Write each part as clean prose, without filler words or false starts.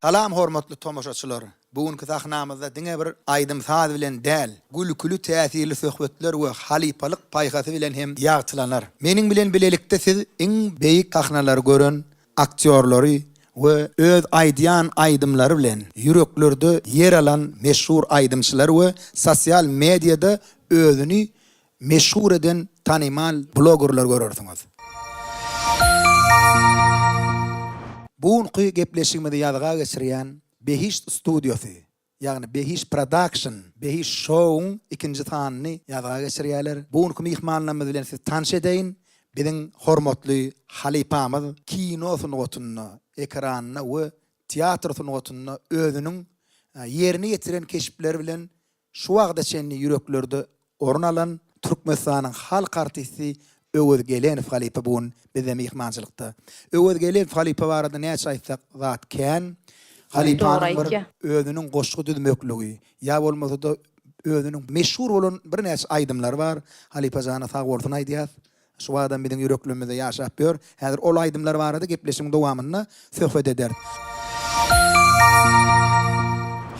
Salam hormatly tomoşaçylar. Bugünkü sahnamyzda diňe bir aýdym saz bilen däl, gülkülü täsirli söhbetler we halipalyk paýgasy bilen hem ýagtylanar. Meniň bilen bilelikde siz iň beýik sahnalary gören aktýorlary we öz aýdýan aýdymlary bilen ýüreklerde yer alan meşhur aýdymçylar we sosial mediada özüni meşhur eden tanymal blogerler görersiňiz. Bugünkü gepleşigimizde ýadyga geçirýän Behişt Studiosy, ýagny Behişt Production, Behişt Show ikinji tanyny ýadyga geçirýärler. Bugünkü mihmanlarymyz bilen siz tanış edeýin. Biziň hormatly halipamyz kino sunugatyna, ekranyna we teatr sunugatyna özüniň ýerini ýetiren keşipleri bilen şu wagda çenli ýüreklerde orun alan Türkmenistanyň halk artisti Öwet Gelenow halipa bugün bize mihmançylykda. Öwet Gelenow halipa barada näçe aýtsak zat kän. Halipanyň özüniň goşgy düzmekligi, ýa bolmasa da özüniň meşhur bolan bir näçe aýdymlary bar. Halipa jana sag bolsun aýdýar. Şu wagdan biziň ýüreklerimizde ýaşap ber. Häzir ol aýdymlar barada gepleşiň dowamyna söhbet eder.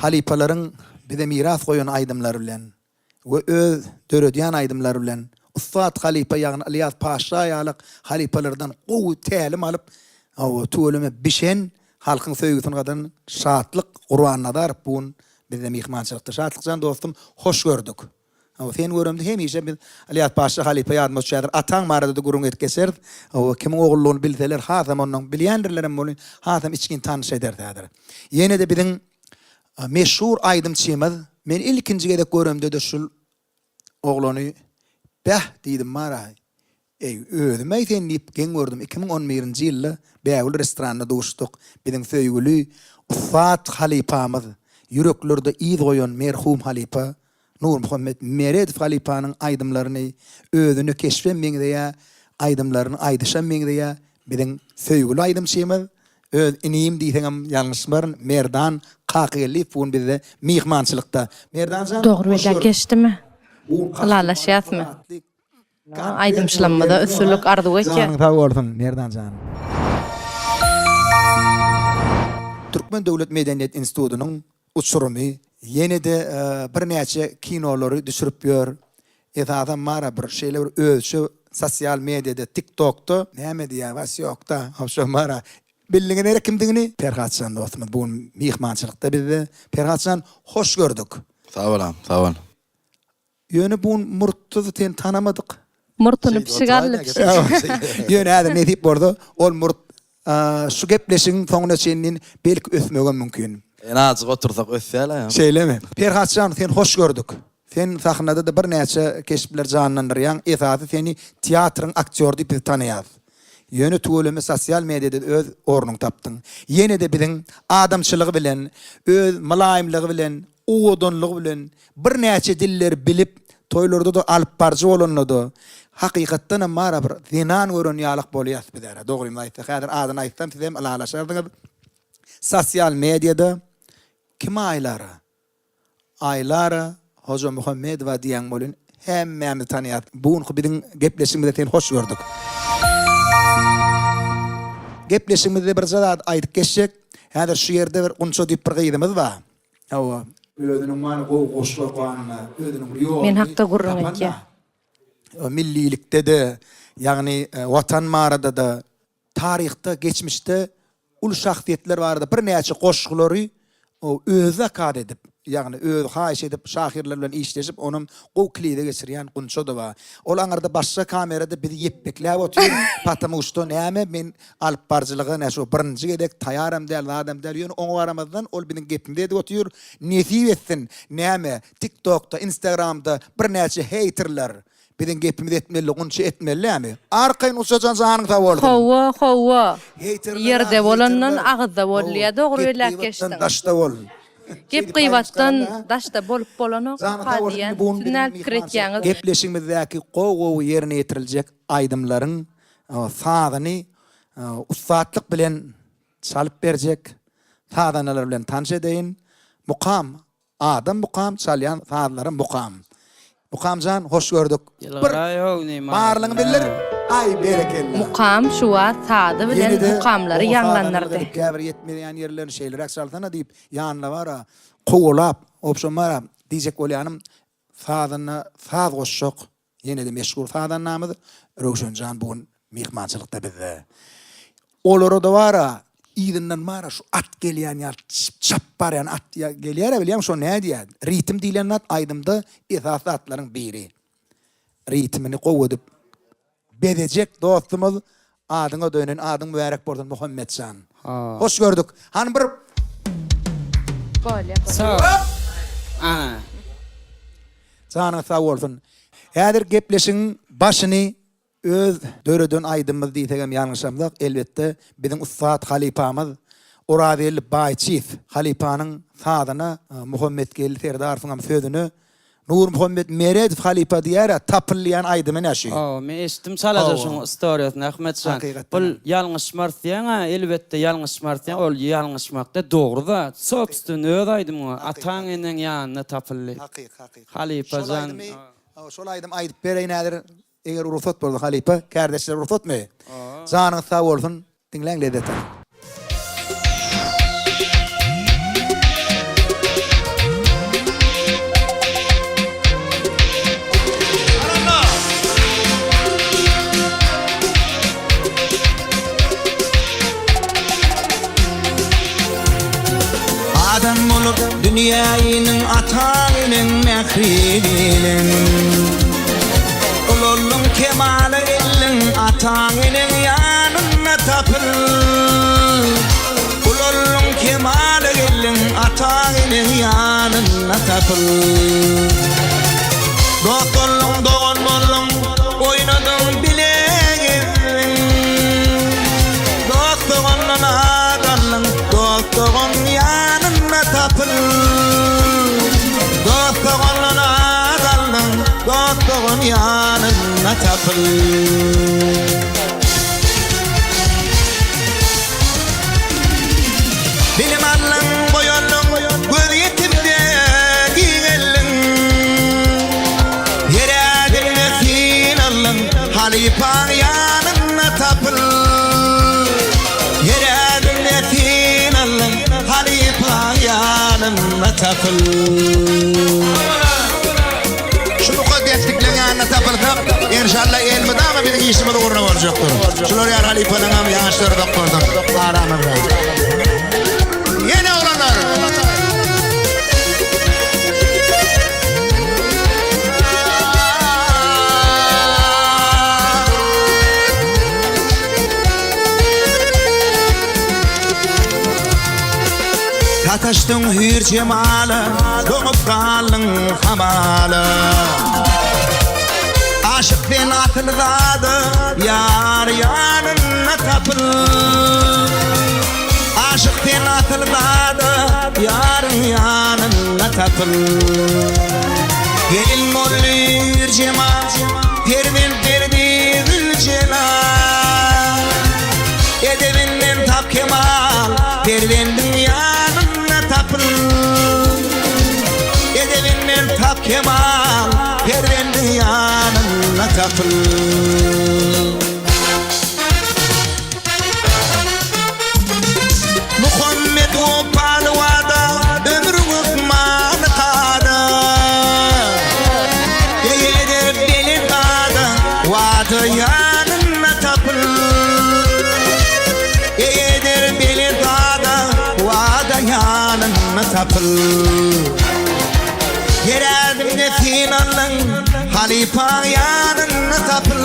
Halipalaryň bize miras goýan aýdymlary bilen we öz döredýän aýdymlary bilen Ustad halipa ýagny Ilyas Paşa ýalyk halipalardan gowy tälim alyp, tuğulüme bişen halkyň söýgüsini gadan şatlyk Gurbanadar bugün bize mihmançylykda. Şatlykjan dostum, hoş gördük. Sen görümde hemişe biz Ilyas Paşa halipa ýadyma düşýär. Ataň barada da gurun etkeser, kimiň ogullugyny bilseler, hasam onuň bilýändirlerem bolan, hasam içkin tanış ederdiler. Ýene de biziň meşhur aýdymçymyz, men ilkinji gedek görümde de şul oglany diýdim mara. Özüm aýtyn diýip gen gördüm. 2011-nji ýylda Bägül restoranda duşdyk. Biziň söýgüli Ustad halipamyz, ýüreklerde ýyz goýan merhum halipa Nur Muhammed Meredow halipanyň aýdymlaryny özüni keşfetmeňde ýa aýdymlaryny aýdyşan meňde ýa biziň söýgüli aýdymçymyz öz inim diýsem ýalňyşmar Merdan Kakelyp bugün bize mihmançylykda. Merdanjan dogry bilen geçdimi? Alalaşýasmy? Aýdymçylanmada ösürlük ardy geçe. Sag bolsun Merdanjan. Türkmen Döwlet Medeniýet Institutynyň uçurumy ýene de bir näçe kinolary düşürip ýör. Etadam mara bir şeýler ölçü sosial mediada, TikTok'ta näme diýär, was ýokda. Howşa mara bildiňi nere kimdigini Ferhatjan dostum bugün mihmançylykda bizde. Ferhatjan hoş gördük. Sağ olun, sağ olun. Ýöne bugün Murttuzy ten tanamadyk. Murtuny pişigarlyp. Ýöne häzir ne diýip bordy? Ol Murt şu gepleşiň soňuna çeninin belki ösmegen mümkin. Azık otursak ösýärler ýa. Şeýlemi? Ferhatjan sen hoş gördük. Sen sahnada da bir näçe keşipler janlandyrýan, esasy seni teatrın aktýor diýip tanýar. Ýöne tuğulamy sosial mediada öz ornuň tapdyň. Ýene de biziň adamçylygy bilen, öz malaýymlygy bilen, uwudunlygy bilen bir näçe dilleri bilip toýlarda da alyp barjy bolanlady. Hakykatdan mara bir zinan gören ýalyk bolýar bizlere. Dogrymy aýtsak, häzir adyny aýtsam siz hem alalaşardyňyz. Sosial mediada kim aýlary? Aýlary Hoca Muhammed we diýen bolan hemmämiz tanýar. Bugün biziň gepleşigimizde sen hoş gördük. Gepleşigimizde bir zat aýdyp geçsek, häzir şu ýerde bir gunça diýip bir gyýdymyz bar. Özüniň many goşlaganyna, özüniň ýol. Men hakda gurrun etke. Millilikde de, ýagny watan marada da, taryhda, geçmişde ul şahsiýetler barda bir näçe goşgulary özü kad edip, ýagny öz haýyş edip şahirler bilen işleşip onuň gowklide geçirýän gunça da bar. Ol aňarda başga kamerada bizi ýepbekläp otur, patamy uçdy näme men alyp barjylygy näşe birinji gedek taýaram däl adam däl ýöne oňa baramazdan ol biziň gepimde edip otur. Nesip etsin näme TikTok'ta, Instagram'da bir näçe haterler biziň gepimde etmeli, gunça etmelimi? Arkaýyn uçajan janyň ta boldy. Hawa. Ýerde bolandan agda bolýar, dogry bilen geçdiň. Daşda bol. Gep gıybatdan daşda bolup bolany hadiýan tünel kiretýäňiz. Gepleşigimizdäki gowy ýerine ýetiriljek aýdymlaryň sadyny ustadlyk bilen çalyp berjek, sadanalar bilen tanış edeýin. Mukam, adam mukam, çalýan sadalary mukam. Mukamcan hoş gördük. Barlyň bilir. Ay berekellah. Mukam şuwa sady bilen mukamlary ýanglanlardy. Käbir yetmeýän ýerlerini şeýler aksaltana diýip ýanyna bara kowlap, opşon bara diýjek bolýanym sadyna saz goşşok. Ýene de meşhur sadan namy Rowşenjan bugün mehmançylykda bizde. Olary da bara ýygynyň mara şu at gelýän ýa çap barýan at gelýär bilýär şo näme diýär? Ritm diýilen at aýdymda esasy atlaryň biri. Ritmini gowudyp bedejek dostumuz adyňa dönen adyň mübarek bolsun Muhammadjan. Hoş gördük. Han bir Bolýa. Ana. Sana sağ olsun. Häzir gepleşiň başyny öz döreden aýdymyz diýsegem ýalňyşamdak elbetde biziň Ustad halipamyz Orawel Baýçyf halipanyň sadyna Muhammed Serdarowyň sözüni Nur Muhammed Meredov halipa diýär tapylýan aýdymy näşi. Men eşitdim salaja şoň istoriýasyny Ahmetjan. Bul ýalňyşmartýan, elbetde ýalňyşmartýan, ol ýalňyşmakda dogry da. Sokstun öz aýdym ataň enen ýanyna tapyldy. Halipajan. Şol aýdym aýdyp bereýin nädir? Eger ruhsat boldy halipa, kardeşler ruhsatmy? Zanyň sag bolsun, dinleň ledet. Adam bolup dünýäniň ataňynyň mähriliň Ululuň kemaly illiň ataňynyň ýanyna tapyl Ululuň kemaly illiň ataňynyň ýanyna tapyl Dostluň dogan bollum oýnadyň bilegiň Dostlugynyň adanyň dostlugyň ýanyna tapyl Dostlugynyň adanyň dostlugyň ýanyna tapyl Bilim allan boyallan göz yetimde giýelliň Ýerägine sin allan halipaň ýanyna tapyl Ýerägine sin allan halipaň ýanyna tapyl Şunu kodetlikleň ýanyna tapylsak inşallah elmidama biziň işimiz gurna boljakdyr. Şular ýar halipanyň hem ýaşlary doktordan aramy bilen. Yine olanlar. Tataşdyň hür jemaly, doňup galyň hamaly. Aşık ben atıldadı, yar ýanyna tapyl. Aşık ben atıldadı, yar ýanyna tapyl. Gelin mollyr jema, pervin perdi gülcelal. Edebinden tap kemal, pervendiň ýanyna tapyl. Edebinden tap kemal, pervendiň ýanyna tapyl. Muhammed o palwada ömrüňiz many kada. Ýeger deli kada wada ýanyna tapyl. Ýeger deli kada wada ýanyna tapyl. Ýerägimde sin allan halipaň ýanyna tapyl.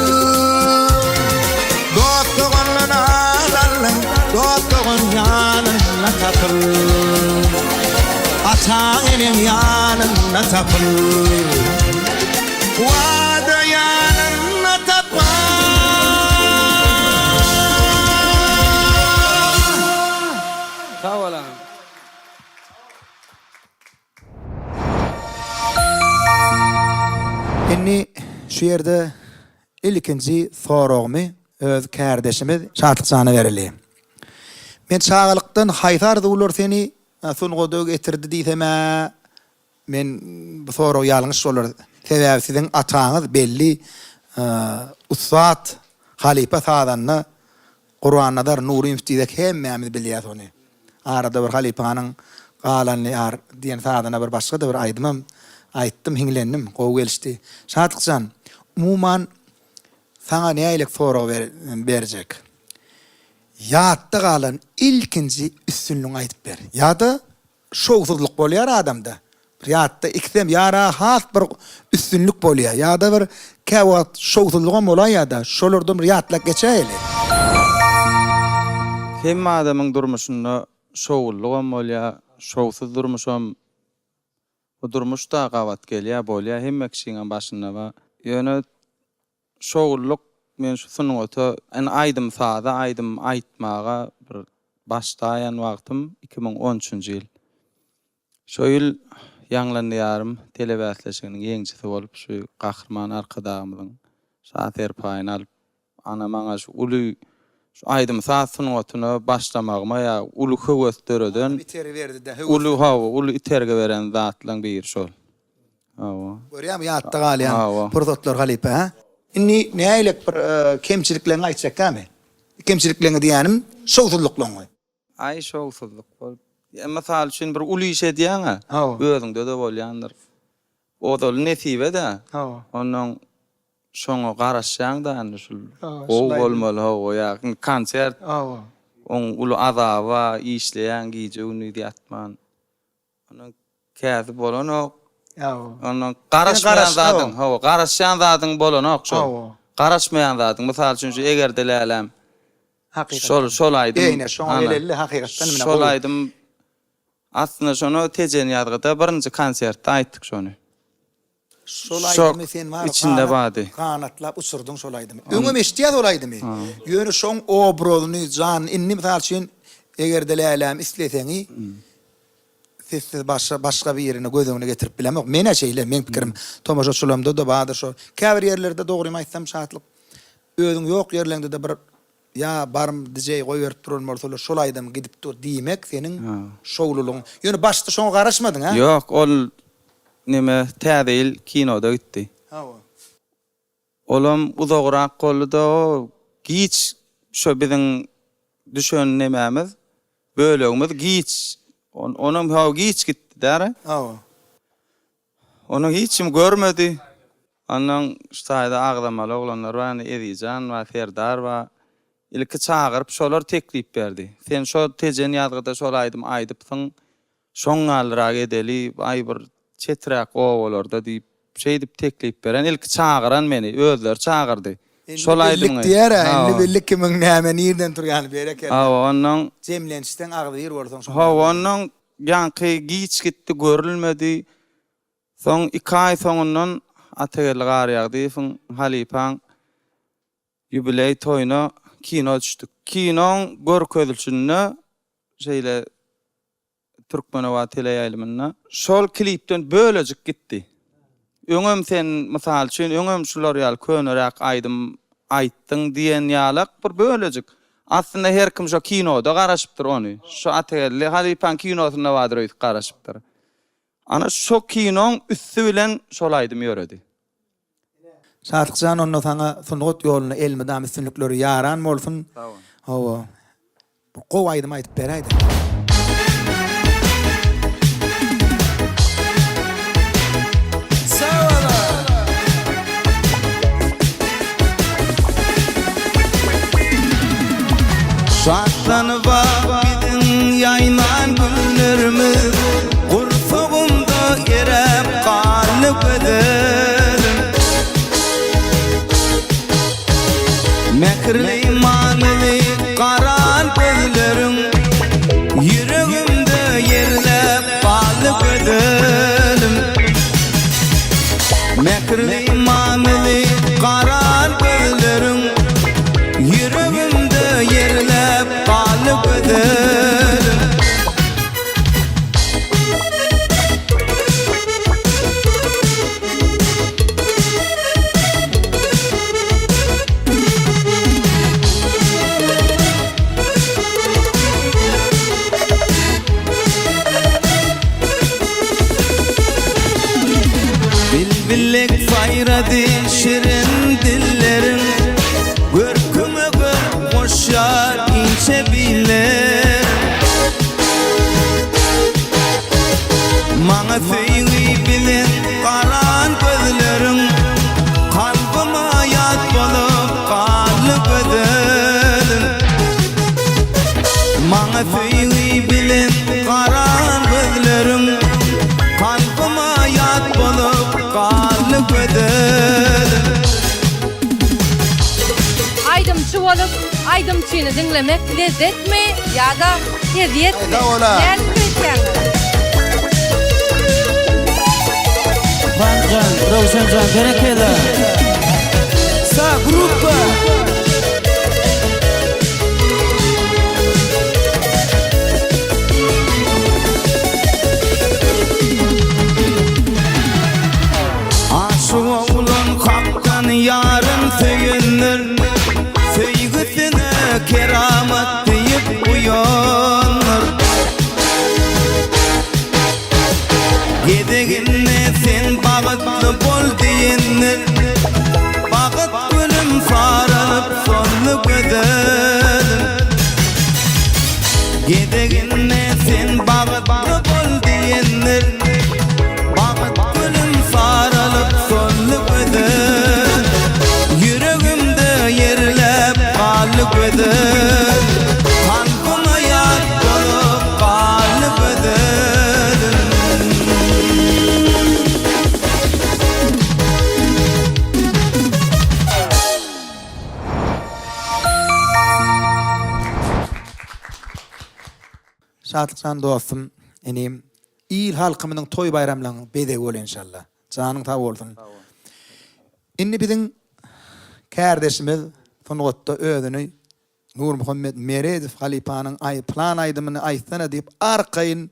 Dostlugynyň adanyň dostlugyň ýanyna tapyl. Ataňynyň ýanyna tapyl. Wada ýanyna tapyl. Sağ olun. Inni şu ýerde ilkinji soragymy öz kardeşimiz Şatykjana bereli. Men çağalykdan haýsar ular seni sungoda getirdi diýseme men bu soru ýalňyş bolar. Sebäbi siziň ataňyz belli Ustad Halipa Sadanny Qur'an'da nuru müftidek hemmämiz bilýär ony. Arada bir halipanyň galanly ar diýen Sadana bir başga da bir aýtdym hiňlendim, gowy gelişdi. Şadykjan, umuman sana näýlik soru berjek. Ýatda galan ilkinji üstünlüğü aýtyp ber. Ýa-da şowsuzlyk bolýar adamda. Ýa-da ikdem ýara has bir üstünlük bolýar. Ýa-da bir käwat şowsuzlygy bolýar ýa-da şolardan bir ýatlak geçäýeli. Hemme adamyň durmuşynda şowullygam bolýar, şowsuz durmuşam. Bu durmuşda gawat gelýär bolýar, hemme kişiniň başynda ba. Ýöne şowulluk men şu sunuň öte en aýdym sada, aýdym aýtmaga bir başlaýan wagtym 2013-nji ýyl. Şo ýyl ýanglanýarym telebäsleşiginiň ýeňçisi bolup şu gahrman arkadagymyň şafer paýyny alyp ana maňa şu uly şu aýdym sunuň ötüne başlamagyma ýa uly höwes döreden Biteri berdi de. uly iterge beren zatlaň bir şol. Hawa. Görýärmi ýatda galýan prototlar Halipa, ha? Inni näýlik bir kemçiliklerini aýtjak käme? Kemçiliklerini diýänim, şowsuzlyklaryň. Ay şowsuzlyk bol. Mesal üçin bir uly iş edýäň-a, özüňde de bolýandyr. O da nesibe de. Onuň şoňa garaşýaň da şu o bolmaly o ýa konsert. On uly azaba işleýän giýje uny diýatman. Onuň käzi bolanok. Onuň garaşmaýan zadyň, garaşýan zadyň bolanok şo. Garaşmaýan zadyň, mesal üçin şu egerde lälem. Hakykat. Şol aýdym. Eýne, şoňa elelli hakykatdan mene. Şol aýdym. Aslında şonu tejen ýadgyda birinji konsertde aýtdyk şonu. Şol aýdym sen bar. İçinde bady. Kanatlap uçurdun şol aýdym. Öňe meşdiýär şol aýdym. Ýöne şoň obrozyny jan inni misal üçin egerde lälem isleseňi siz başga bir ýerine gözüňe getirip bilemok. Mene şeýle, men pikirim tomaşaçylarymda da badyr şo. Käbir ýerlerde dogry aýtsam şatlyk. Özüň ýok ýerlerinde de bir ya barım DJ goý berip durulmaly şol aýdym gidip dur diýmek seniň şowlulugyň. Ýöne başda şoňa garaşmadың, ha? Ýok, ol nime täzeil kinoda gitdi. Olam uzagrak golda giç şo biziň düşen nemämiz, bölegimiz giç. Onuň haw giç gitdi däre. Onu hiç kim görmedi. Onuň şaýda agdamaly oglanlar we Edijan we Ferdar we ilki çağırıp şolar teklip berdi. Sen şo tejen ýadgyda şol aýdym aýdypsyň, şoň alrak edeli, aý bir çetrak owalarda diýip şey dip teklip beren ilki çağıran meni, özler çağırdy. Şol aýdym. Billik kimiň näme nirden turýany berek. Onuň jemlenişden agdy ýer bolsaň şo. Onuň ýanky giç gitdi, görülmedi. Soň 2 aý soňundan ategel garýagdy, Halipaň jubiley toýuna kino düşdük. Kinoň görkezilişine şeýle Türkmenova teleýaýlymyna şol klipden bölejik gitdi. Öňem sen mysal üçin öňem şular ýaly könerek aýdym aýtdyň diýen ýalyk bir bölejik. Aslında her kim şo kinoda garaşypdyr ony. Şo ategelle Halipaň kinosyna wadyr garaşypdyr. Ana şo kinoň üstü bilen şol aýdym ýöredi. Şatykjan onu sana sunugat ýoluny elmedam üstünlükleri yaran bolsun. Hawa. Bu gowy aýdym aýtyp beräýdi. Şahlanıva gidin yayman güllerimiz, Gursogumda gerep qalyp edelim. Mekirli manly qaran gözlerim, yüregimde yerlep qalyp edelim. Mekirli manly qaran gözlerim, yüregimde yerlep qalyp edelim. garşy bolup aýdymçyny dinlemek lezzetmi ýa-da eziyetmi? Ayda ola. Näme diýýäňiz? Bancan, Ravşancan, berekede. Sa gruppa. Aşık olan haktan yarın söyünür, söygüsüne keramet deyip uyanır. Gedeginne sen bağıtlı bol deyinir, bağıt gülüm sarılıp sonlu gözelim. Gedeginne sen bağıtlı bol deyinir, bağıt gülüm sarılıp sonlu gözelim. Yüreğimde yerlep kalı gözelim, kalbime yat olup kalı gözelim. Şatlıksan dostum, enim, il halkımının toy bayramlarının bedeg ol inşallah. Canın tabi olsun. Inni bizim kardeşimiz Fungotta ödünü Nur Muhammed Meredif Halipa'nın plan aydımını aysana deyip arkayın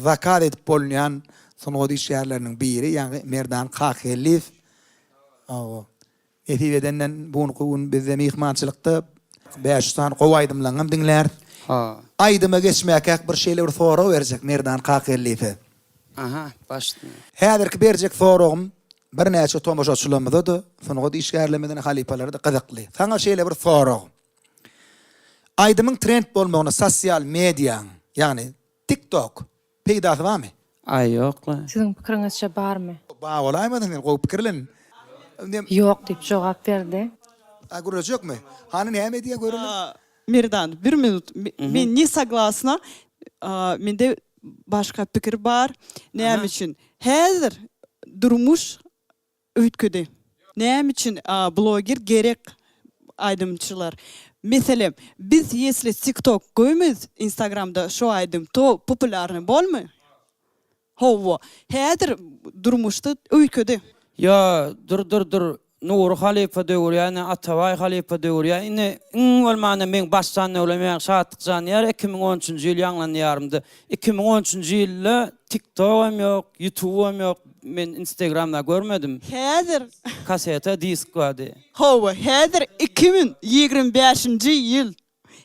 zakat edip bolunan Fungotta iş yerlerinin biri, yani Merdan Kakhelif. Etivedenden bunu kuvun bizde mihmançılıkta 500 tane kov aydımlanım dinler. Aydıma geçmeyek bir şeyler soru verecek Merdan Kakhelif'e. Aha, başlıyor. Häzirki berjek sorum bir näçe tomoşaçylarymyzda Fungotta işgärlemeden halipalarda gyzykly. Saňa şeýle bir sorum. Aydymyň trend bolmagyna sosial media, ýagny TikTok peýdasy barmy? Ay yok la. Sizin pikiriňizçe barmy? Ba olaýmady, gowy pikirlen. Ýok diýip jogap berdi. Görejekmi? Hany näme diýe görelen? Merdan, bir minut. Men ne согласна. Mende başka pikir bar. Näme için? Häzir durmuş öýtgüdi. Näme için bloger gerek aydımçılar. Mesela biz если TikTok koýmyz Instagramda şu aydım to populярny bolmy? Howa. Häzir durmuşda öýtgüdi. Ya dur. Nur Halipa döwür, yani Ataway Halipa döwür. Yani bolmany men başdan ölemek şatlyk ýar 2013-nji ýyl ýanglanýarmdy. 2013-nji ýylda TikTok'um ýok, YouTube'um ýok. Men Instagram'da görmedim. Häzir Kaseta, disk wady. Howa, häzir 2025-nji ýyl.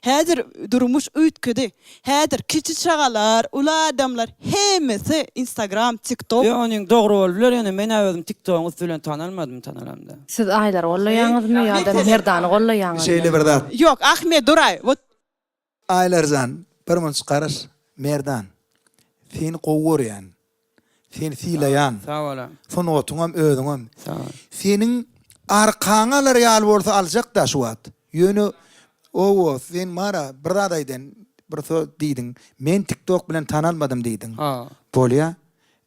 Häzir durmuş öýtgüdi. Häzir kiçi çagalar, ula adamlar hemmesi Instagram, TikTok. Ya onuň dogry bolýar, yani men özüm TikTok'u üstülen tanalmadım. Siz aýlar gollaýaňyzmy ýa-da Merdany gollaýaňyzmy? Şeýle bir zat. Yok, Ahmet Duray. Вот Aylarzan bir munç garaş Merdan. Sen gowur ýan. Sen silayan. Sağ olam. Fungotuňam öýüňem. Sağ ol. Senin arkaňalar ýal bolsa aljak da şu wat. Ýöne sen mara bir adaýdan bir söz diýdiň. Men TikTok bilen tanalmadym diýdiň. Bolýa.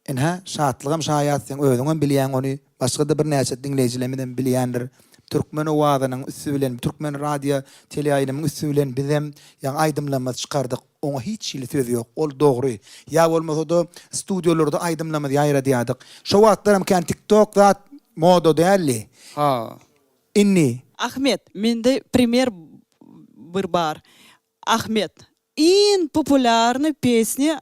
Enha şatlygym şaýat sen öýüňem bilýän ony başga da bir näçe dinleýijilerden bilýändir. Türkmen owazynyň üstü bilen, Türkmen radio teleýaýanynyň üstü bilen bizem ýa aýdymlama çykardyk. Oňa hiç şeýle söz ýok. Ol dogry. Ýa bolmasa da studiolarda aýdymlama ýaýra diýdik. Şu wagtlaram kan TikTok zat moda dälli. Inni. Ahmet, mende пример bir bar. Ahmet, en популярный песня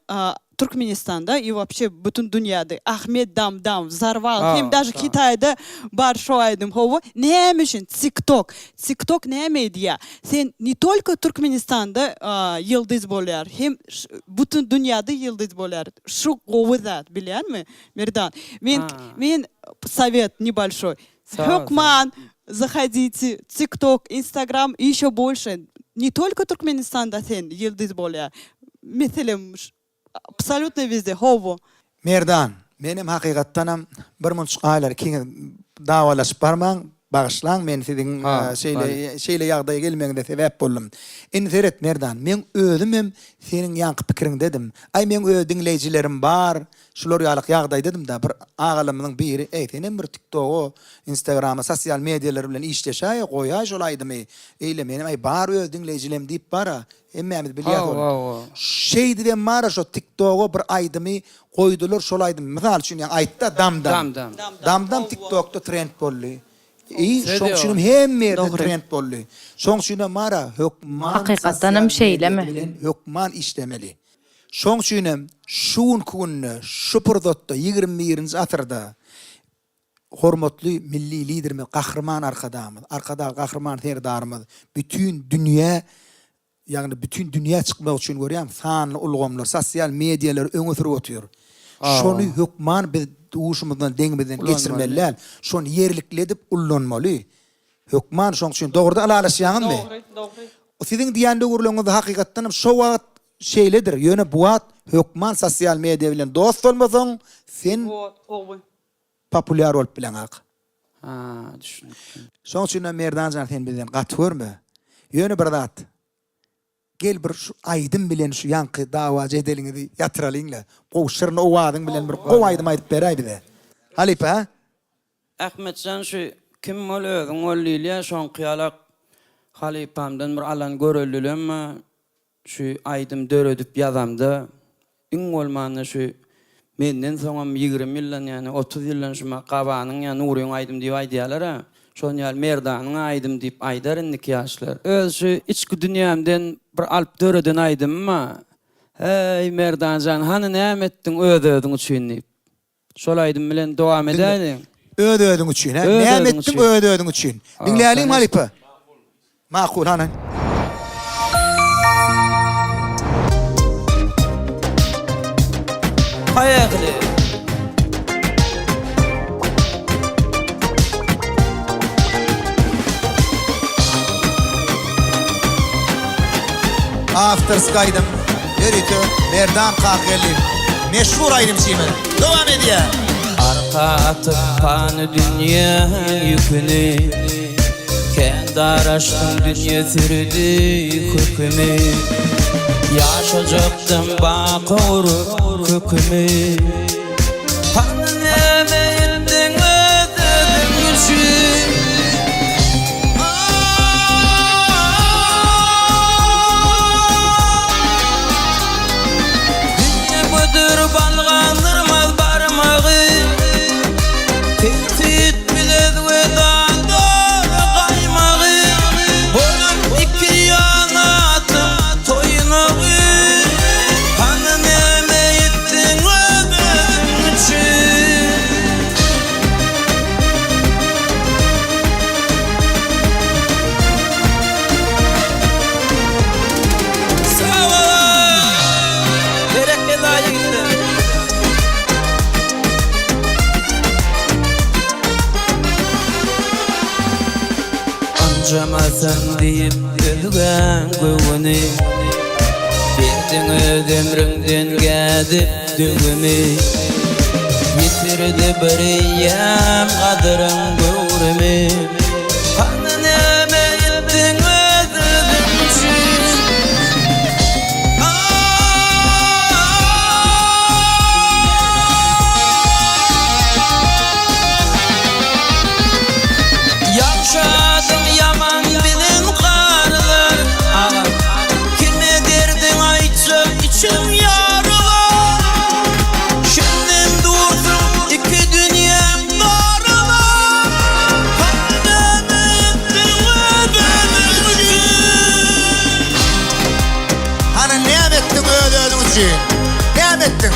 Туркменистанда и вообще bütün dünyada. Ahmet Dam взорвал. Hem даже Kitayda бар şu aydım. Hova. Näme için? TikTok näme diýär? Sen ne только Turkmenistan'da yıldız bolýar, hem bütün dünyada yıldız bolýar. Şu govuzat, bilýärmi? Merdan. Men совет небольшой. Hökman, заходите, TikTok, Instagram, еще больше. Не только Туркменистанда sen yıldız bolýar. Mesela абсолютно везде. Hovo. Merdan, menim hakykatdanam bir munç aýlar kiňe dawalaşyp barmaň, Bağışlan, men sizin şeýle ýagdaýa gelmeňizde sebäp boldum. Enseret Merdan, men özümem senin ýanky pikirin dedim. Ay men öz dinleýijilerim bar, şular ýalyk ýagdaý dedim da bir agalymyň biri, senem bir TikTok'o, Instagram'a, sosial medialar bilen işleşäýe goýaý şol aýdymy. Eýle menim ay bar öz dinleýijilerim diýip bara, emmemiz bilýär. Şeýdi de mara şo TikTok'o bir aýdymy goýdular şol aýdym. Misal üçin aýtda damdam TikTok'ta trend boldy. Şoňşunum hemme trend boldy. Şoňşuna mara hökman Hakykatdanam şeýleme. Hökman işlemeli. Şoňşunum şuun kunny şu purdotda 21-nji asyrda hormatly milli liderimiz, gahrman arkada gahrman serdarymyz bütün dünýä ýagny bütün dünýä çykmak üçin görýän sanly ulgamlar, sosial medialar öňe sürüp otur. Şonu hökman biz uşumuzdan deňmeden geçirmeliler. Şonu yerlikledip ullanmaly. Hökman şoň üçin dogry alalaşýaňmy? Dogry. Siziň diýende görüleňiz hakykatdan şo wagt şeyledir. Ýöne bu wagt hökman sosial media bilen dost bolmasaň sen populär bolup bileňak. Düşündim. Şoň üçin Merdanjan sen bilen gatwörmü? Ýöne bir zat. Gel bir şu aydın bilen şu yankı davaca edeliňizi ýatyralyňla. Goşyryny owadyň bilen bir gow aydym aýdyp beräýdi de. Halipa ha? Ahmetcan şu kim ol özüň ollylýa şoň kyalak halipamdan bir alan görüldülem şu aydym döredip ýazamda. Iň bolmany şu menden soňam 20 ýyldan ýani 30 ýyldan şu gabanyň ýani uryň aydym diýip aýdýarlar ha. Şoň ýaly Merdanyň aydym diýip aýdar indiki ýaşlar. Öz şu içki dünýämden bir alp döreden aydymma. Hey Merdanjan, hany näme etdiň öz-özüň üçin diýip. Şol aydym bilen dowam edäýdim. Öz-özüň üçin, ha? Näme etdiň öz-özüň üçin? Dinläýälim Halipa. Makul hanan. Haýagly. After Sky'dım. Yürütü Merdan Kahkeli. Meşhur ayrım şeymen. Devam ediyor. Arka atıp panı dünya yükünü, kendi araştım dünya sürdü kökümü. Yaşayacaktım bakır kökümü. Panı neme ettin ödedim için. Balgandırmaz barmağı, tehdit bilez ve dağdır kaymağı. Bolup iki yanatım toyunağı, hanı neme ettin ödedim için. Sağ ol, bereket layıktır. Anjamasan deyip ölgen gövüni, berdin öz ömrüňden gädip düňümi. Yitirdi bir ýam gadyryň göwremi. Hany näme etdiň özüň üçin. Yaşadım yaman bilen karlar, kime derdin aytsa içim yarılar. Şenden durdum iki dünyam darılar. Haneme ettin ödedim için. Hani ne ettin ödedin için? Ne ettin?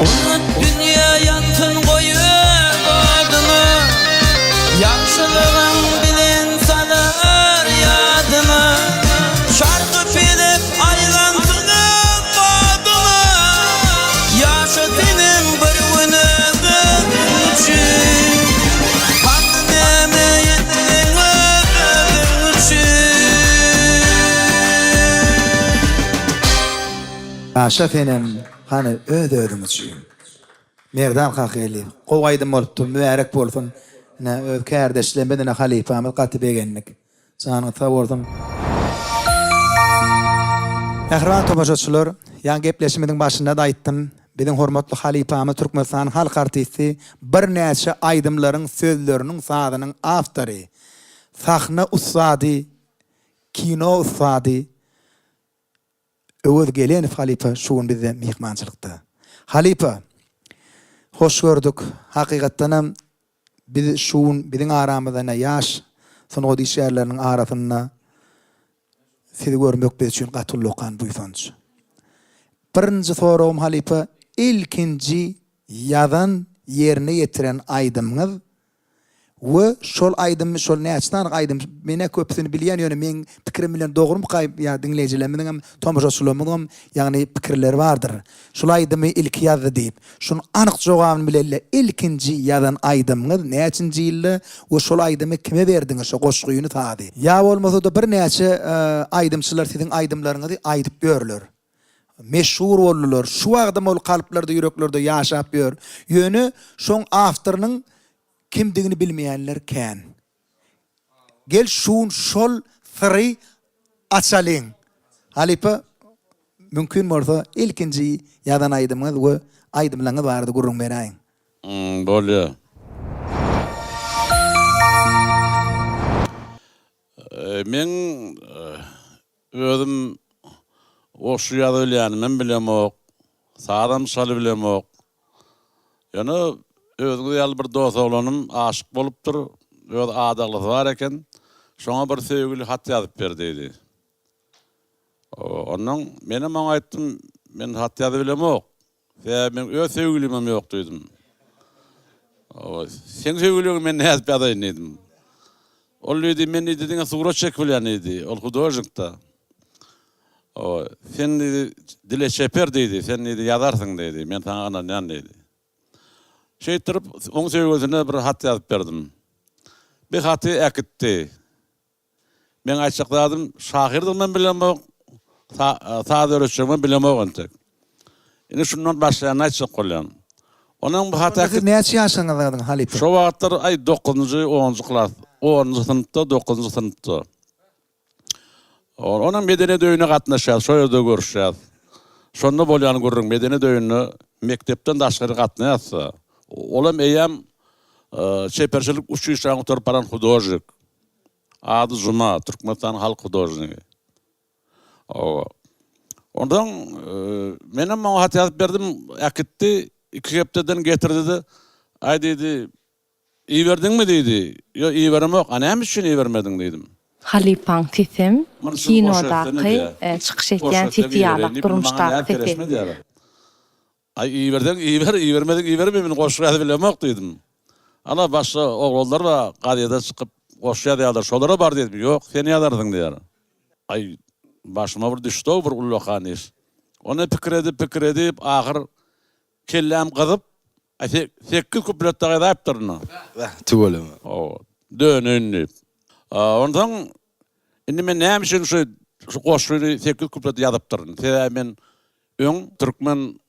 Unut dünya yantın koyup adını, yaxşılığın bilen salar yadını. Şarkı bilip aylantıp adını, Aşa senem hani öz üçün. Merdan hakeli. Qowaydym bolupdy, mübarek bolsun. Ne öz kardeşlerimden halifamyz gaty begenlik. Sanyň sawordum. Ähran tomaşaçylar, ýa gepleşmediň başynda da aýtdym. Biziň hormatly halifamy Türkmenistan halk artisti bir näçe aýdymlaryň sözleriniň sadynyň awtory. Sahna ustady, kino ustady Öwüd Gelenov halipa şuun bizde mihmançylykda. Halipa, hoş gördük. Hakykatdan hem biz şuun biziň aramyzda ýaş, soňra dişärleriň arasynda sizi görmek biz üçin gatullykan buýsanç. Birinji sorum halipa, ilkinji ýazan ýerine ýetiren aýdymyňyz we şol aýdym şol näçdan aýdym mene köpsini bilýän ýöne men pikirim bilen dogry ýa dinleýijilerimiň hem tomaşaçylarymyň ýagny pikirleri bardyr. Şol aýdymy ilk ýazdy diýip, şunu anyk jogabyny bilenler. Ilkinji ýazan aýdymyňyz näçinji ýylda we şol aýdymy kime berdiňiz? Şo goşguýuny taýdy. Ýa bolmasa da bir näçe aýdymçylar siziň aýdymlaryňyzy aýdyp berler. Meşhur boldular. Şu wagtda ol kalplarda, yüreklerde ýaşap ber. Ýöne şoň awtorynyň kimdigini bilmeýänler kän. Gel şol syry açalyň. Halipa, mümkin bolsa ilkinji ýadan aýdymyňyz we aýdymlaryňyz bardy gurrun beräýin. Bolýar. Men özüm oşu ýazy bilýän, men bilemok, sadam şaly bilemok. Ýani özüňiz ýaly bir dost oglanym aşyk bolupdyr, öz adagly bar eken, şoňa bir sevgili hat ýazyp berdi. Onuň menem oňa aýtdym, men hat ýazyp bilemok. Ve men öz sevgilim ýok diýdim. Sen sevgiliň men näzip ýazaýyn diýdim. Ol diýdi, men diýdiňe surat çekip bilýän idi, ol hudojnikda. Sen dile çeper diýdi, sen ýazarsyň diýdi, men taňa näme diýdi. Şeytirip, oň sevgilisine bir hat ýazyp berdim. Bir haty äkitdi. Men aýçykladym, şahyrdyň men bilemok, saz öreçimi bilemok entek. Ine şundan başlayan aýçyk bolýan. Onuň bu haty äkitdi. Näçe ýaşaňyz halipa? Şo wagtlar ay 9-njy, 10-njy klas, 10-njy synpda, 9-njy synpda. Onuň medeni döýüne gatnaşýar, şo ýerde görüşýär. Şonda bolýan gurrun medeni döýüne mektepden daşgary gatnaýarsa. Olam eýem çeperçilik uçuşan torparan hudojnik. Ady Juma, Türkmenistan halk hudojnigi. Ondan menem oňa hat ýazyp berdim, äkitdi, 2 hepdeden getirdi. Ay diýdi, "Iýberdiňmi?" diýdi. "Ýok, iýbermok. Näme üçin iýbermediň?" diýdim. Halipaň sesem kinodaky çykyş etýän sesi ýalyk durmuşdaky sesi. Ay iýbermedik, men goşgy ýazyp bilemok diýdim. Ana başga oglanlar we gadyada çykyp goşgy ýazýarlar, şolara bar diýdim. "Ýok, sen ýazardyň" diýär. Ay başyma bir düşdi, bir ullakan iş. Onu pikir edip, ahir kellem gyzyp, 8 kupletde gaýdyp durna. Tügelim. Dönünüp. Ondan indi men näme üçin şu goşgy 8 kupletde ýazyp durn. Men öň türkmen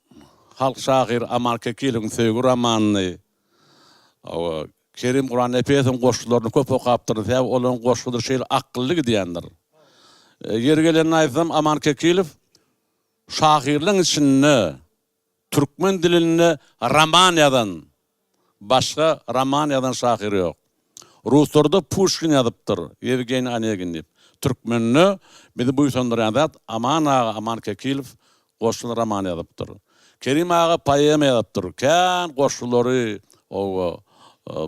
halk şahyr Amal Kekiliň söýgü romanyny, Kerim Guran Efesiň goşgylaryny köp okapdyr. Olaň goşgylar şeýle akylly diýendir. Yer gelen aýtsam, Amal Kekiliw şahyrlyň içinde türkmen dilinde roman ýazan, başga roman ýazan şahyr ýok. Ruslarda Pushkin ýazypdyr, Yevgeniy Onegin diýip. Türkmenni bizi buýsandyran zat Amal Kekiliw goşgylar roman ýazypdyr. Kerim ağa poema ýazypdyr. Kän goşgylary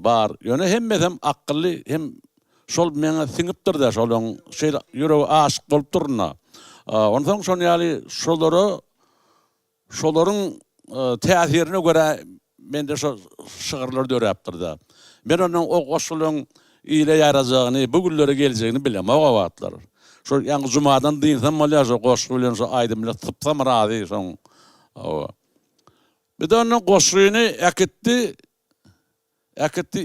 bar. Ýöne hemmesem akylly, hem şol meňe siňipdir da, şolaň şeýle ýüregi aşyk bolup durna. Ondan şol ýaly şolaryň täsirine görä mende şo şygyrlar döräpdir da. Men onuň o goşgylyň ýyle ýarajagyny, bu günlere geljegini bilemok wagtlar. Şo ýa-ni Jumadan diýsem bolýar, şo goşgy bilen şo aýdymla typsam razy şoň. Bir de onun goşgyny äkitdi,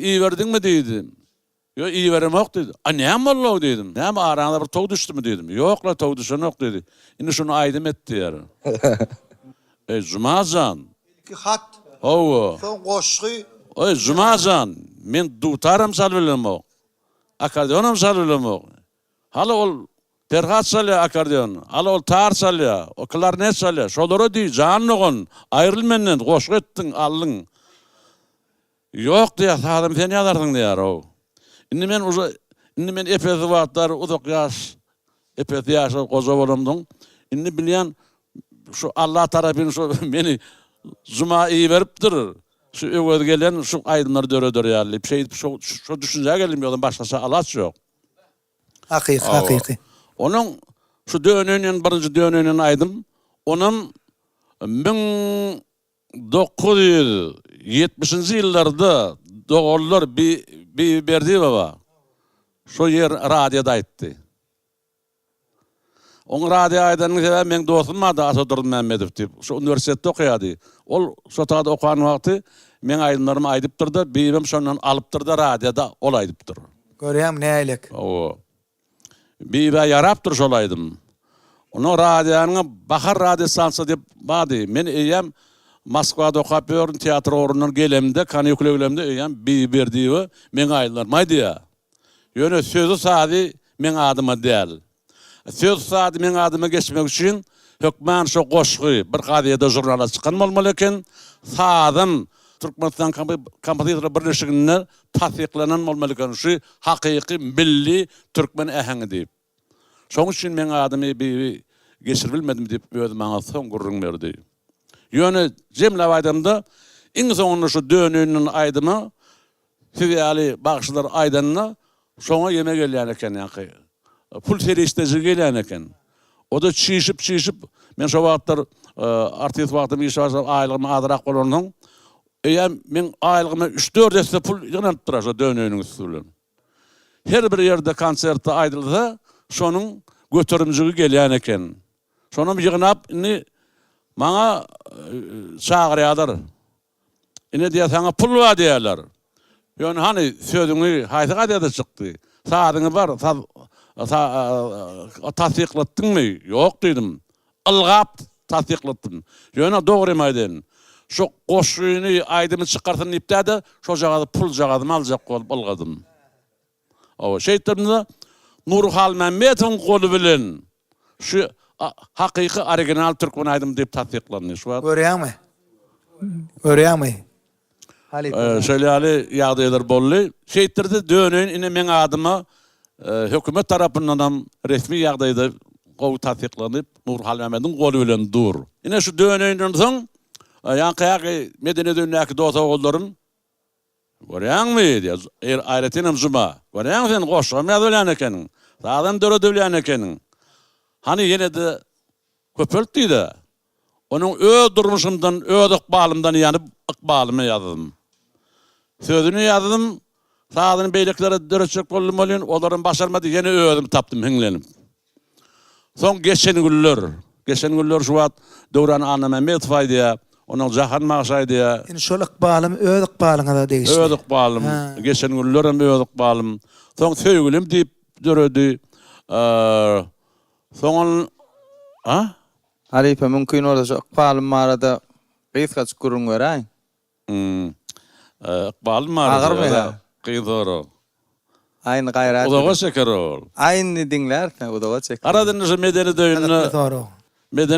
iýberdiňmi diýdi. Yo iyi veremok dedi. Näme bollo dedim. Näme aranda bir tog düşdü mü dedim. Yok la tog düşen yok dedi. Indi şunu aydym etdi ýa. Zumazan. İki hat. Owo. Son goşgy. Zumazan. Men dutarım salylamo. Akordeonum salylamo. Hala ol perhat salya akordeon. Hala ol tar salya. O klarnet salya. Şolary di janlygon. Ayrıl menden goşgy etdiň allyň. Yok diýär, adam sen ýadardyň diýär o. Indi men epezi wagtlar uzak ýaş, epezi ýaşa goza bolamdyň. Indi bilýän şu Allah tarapyn şu meni zuma iyi beripdir. Şu öwede gelen şu aydınlar döre ýaly. Bir şey şu düşünjä gelim ýoldan başgasa alat ýok. Hakyky. Onun şu dönünen birinji dönünen aydym. Onun 1970-nji ýyllarda dogorlar bir berdi baba. Şu yer radioda aýtdy. On radio aýdanyň sebäbi men dostum da Asadur Mehmedov diýip şu üniversitetde okuýardy. Ol şotada okuyan wagty men aýdymlarymy aýdyp durdy, beýim şondan alyp durdy radioda ol aýdypdyr. Görýäm näýlik. O. Beýime ýarapdyr şol aýdym. Onu radioňa Bahar radio stansiýasy diýip bady. Men eýem Moskvada okap ýörün teatr orundan gelemde, kanikulemde eýem berdiýi men aýdylmaýdy ýa. Ýöne sözü sady men adyma däl. Söz sady men adyma geçmek üçin hökmän şo goşgy bir gazetede jurnala çykan bolmaly eken, sadym Türkmenistan Kompozitor Birleşiginde tasdiklanan bolmaly eken şu hakyky milli türkmen äheňi diýip. Şoň üçin men adymy geçirilmedim diýip özüm maňa soň gurrun berdi. Ýöne jemle aýdymda iň soňunda şu dönünden aýdymy Fiýali bagşylar aýdanyna şoňa ýeme gelýän eken ýa-ki. Pul seriştesi gelýän eken. O da çiýişip men şo wagtlar artist wagtym ýaşaşyp aýlygymy azyrak bolanyň. Eýem men aýlygymy 3-4 deste pul ýygnap durar şo dönüniň üstüne. Her bir ýerde konsertde aýdylsa, şonuň göterimjigi gelýän eken. Şonu ýygnap indi maňa çagyrýarlar. Ine diýär saňa pul bar diýerler. Ýöne hani sözüňi haýsy gaýda çykdy. Sadyňy bar, tasdiklatdyňmy? Ýok diýdim. Ilgap tasdiklatdym. Ýöne dogry maýdyn. Şu goşgyny aýdymy çykartyn ipdäde, şo jagada pul jagadım aljak bolup algadym. O şeýtlerinde Nurhal Mehmetowyň golu bilen şu hakyky original türkmen aýdym diýip tasdiklanýar. Görýärmi? Şöyle ýagdaýlar boldy. Şeýtlerde dönün ine men adyma hökümet tarapyndan resmi ýagdaýda gowy tasdiklanyp Nurhal Mehmetowyň golu bilen dur. Ine şu dönünden soň ýa-ki medeni dönnäki dosta oğullarym görýärmi diýär. Aýratynym Zuma. Görýärmi sen goşgam ýazylýan ekeniň. Sağdan döre döwlýän ekeniň. Hani ýene de köpeltdi-de. Onuň öz durmuşymdan, öz ykbalymdan ýanyp ykbalymy ýazdym. Sözüni ýazdym. Sağdan beýleklere döreçek boldum bolýan, olaryň başarmady ýene özüm tapdym hiňlenip. Soň geçen güller şu wagt Döwran Anna Mehmetow aýdýar. Onun Jahan Maqşaýdy. Indi şol ykbalym öz ykbalyňa da degişdi. Öz ykbalym. Geçen günlerim öz ykbalym. Soň söýgülim diýip döredi. Soň Halipe mümkin orada şu ykbalym arada gysgaç gurrun göräň. Ykbalym arada gyzoro. Aýny gaýrat. Odaga şeker ol. Aýny diňler, odaga çeker. Aradan şu medeni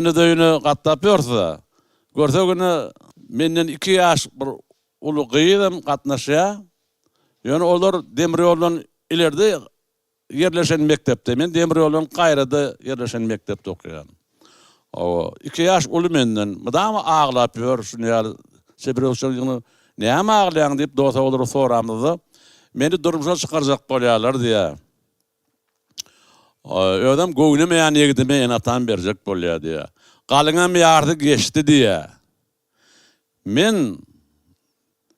döýüne gatnap ýörse. Görse güni menden 2 ýaş bir uly gyýdym gatnaşýa. Ýöne olar demir ýoldan ilerde yerleşen mektepde. Men demir ýoldan gaýrada yerleşen mektepde okuýan. O 2 ýaş uly menden. Mydama aglap ýör şunu ýaly sebirewşiňi näme aglaýan diýip dosta olar soramdy. Meni durmuşa çykarjak bolýarlar diýär. Ödem göwnüm ýa negidime ýa atan berjek bolýar diýär. Galyňam ýardy geçdi diýär. Men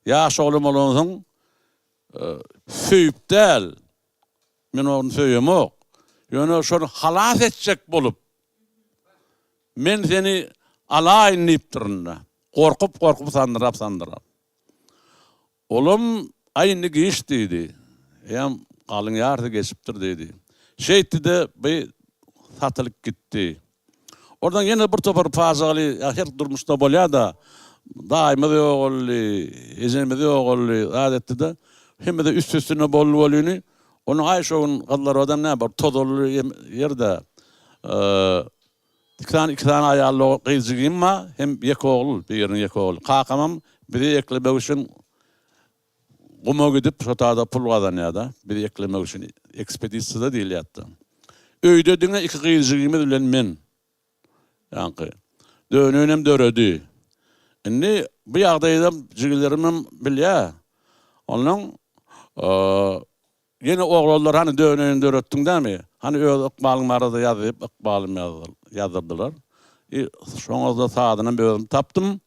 ýaş oglum bolanyň süýüp däl. Men onu söýemok. Ýöne şonu halas etjek bolup men seni alaýyn diýipdirnä. Korkup sandyrap. Olum aýny geçdi. Ýa Alın yardı geçiptir dedi. Şeyti de bir satılık gitti. Oradan yine bir topar pazalı ahir durmuşta bolya da daima da oğullu, ezemi de oğullu adette de hem de üst üstüne bollu oluyunu onun ayşoğun kadınlar odan ne var? Todolu yerde iki tane ayarlı kıyıcıyım ma hem yek oğul bir yerin yek oğul. Kakamam bir de eklemek için Guma gidip sotada pul kazanıyada bir de eklemek için ekspedisiyada değil yattı. Öyde düne iki kıyıcıyım edilen men. Yankı. Dönünem dörödü. Şimdi bu yağdayda cigillerimim bilya. Onun yine oğullar hani dönünem döröttün değil mi? Hani öyle ıkbalım arada yazıp ıkbalım yazırdılar. Sonra da sağdına bir taptım.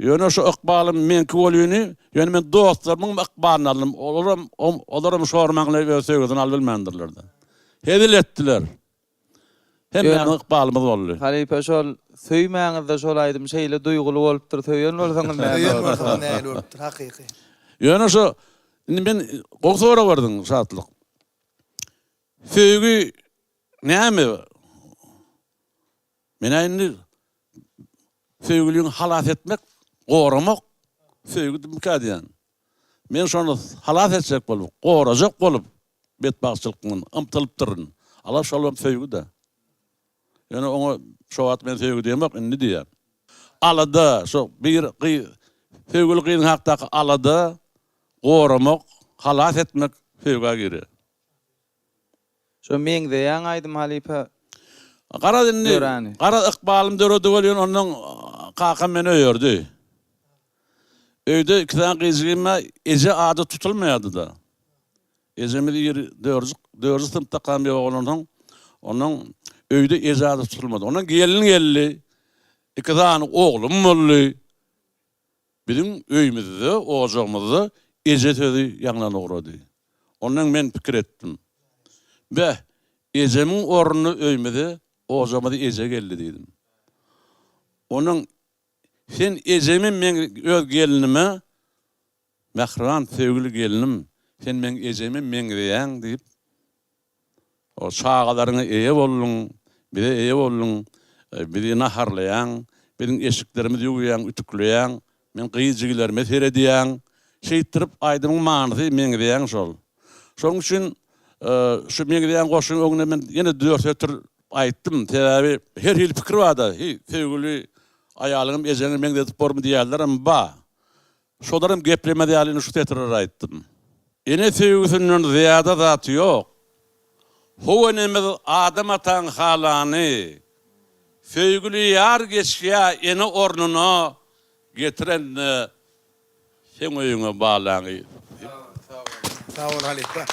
Yine şu ıkbalım menki oluyunu, yine men dostlarımın ıkbalını aldım. Olurum sormanla ve söyleden al bilmendirlerdi. Hedil ettiler. Hem benim ıkbalımız oldu. Halipe şol söymäňizde şol aýdym şeýle duýgulu bolupdyr, söýen bolsaňyz Näle bolupdyr, hakyky. Ýöne şu, men goýsora bardyň şatlyk. Söýgü näme? Men aýny söýgüliň halat etmek, goramak, söýgü dimkadiýan. Men şonu halat etjek bolup, gorajak bolup, betbaçylykyň ymtylyp duryn. Ala şolum söýgü de. Yani ona şoat men söýgü diýmek indi diýär. Alada şo bir söýgüli kıyın hakdaky alada goramak, halat etmek söýgüge girer. Şo meňde ýaň aýdym Halipe. Qara dinni, qara ykbalym dörödü bolýan onuň kakam meni öýerdi. Öýde iki tane kızgynma eje ady tutulmaýardy da. Ejemi dörjü sınıfta kalan bir oğlunun onun öýde eje ady tutulmadı. Onun gelli, iki tane oğlum boldy. Bizim öýümizde, oğuzumuzda eje sözi ýaňlan ugrady. Ondan men pikir etdim. Be, ejemin ornuny öýmedi, oğuzumuzda eje geldi dedim. Onun sen ejemin men öz gelinime mehriban söýgüli gelinim, sen men ejemin men diýäň diýip o çağalaryňa eýe boldun, bir de eýe boldun, bir de naharlayan, benim eşiklerimi ýuwayan, ütükleyen, men kıyıcıgilerime serediyen, şeytirip aydımın manysy men diýen şol. Şoň üçin şu men diýen goşuň öňüne men ýene 4 ötür aýtdym. Täbi her hil pikir barda. Söýgüli aýalyňym ejeňi men diýip bormy diýerler, ama şolaryň geplemedi ýalyny şu tetrer aýtdym. Ene söýgüsünden ziýada zat ýok. Howenemiz adam atan halany söýgüli ýar geçýär ene ornuny getiren sen öýüňe bağlaňy. Sağ ol Halipe.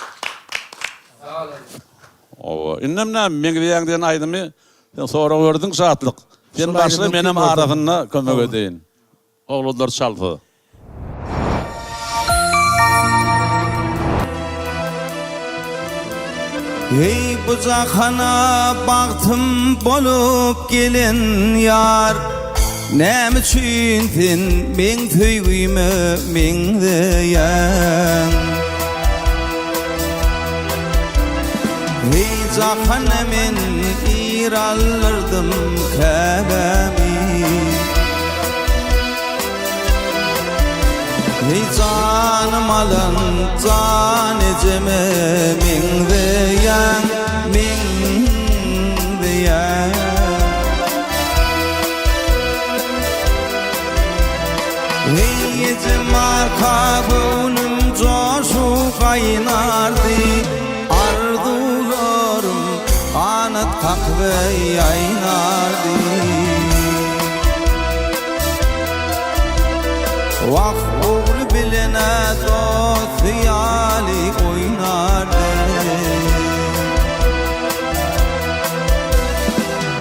O innemne men diýen aýdymy sen sonra gördüň saatlyk. Sen başly menem aragyna kömek edeýin. Oğullar çaldy. Ey bucakana baktım bolup gelen yar, näme üçin sen men söýgüme men diýen. Ey jahana men irallardım käbemi, ey canım alan can eceme men diýen, men diýen. Ey ecem arka gönlüm coşu kaynardy, arzularım kanat kakve yaynardy. Vah oğlu bilene dost hiyali oynardı,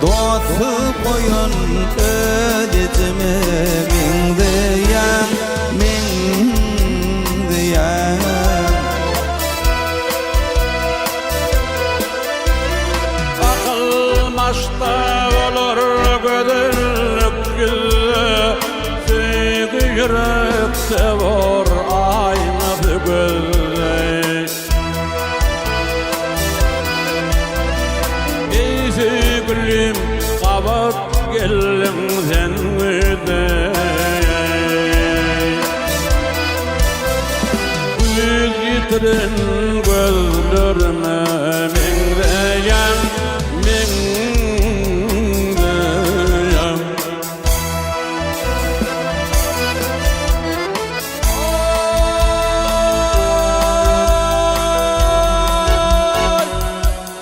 dostu koyun ödecime min diyen, min diyen. Akılmaşta olur gödürlük gülle, söýgü yürekte var ayna bügülle. gelin sen güde Güz gitirin gözlerime mengdeyen mengdeyen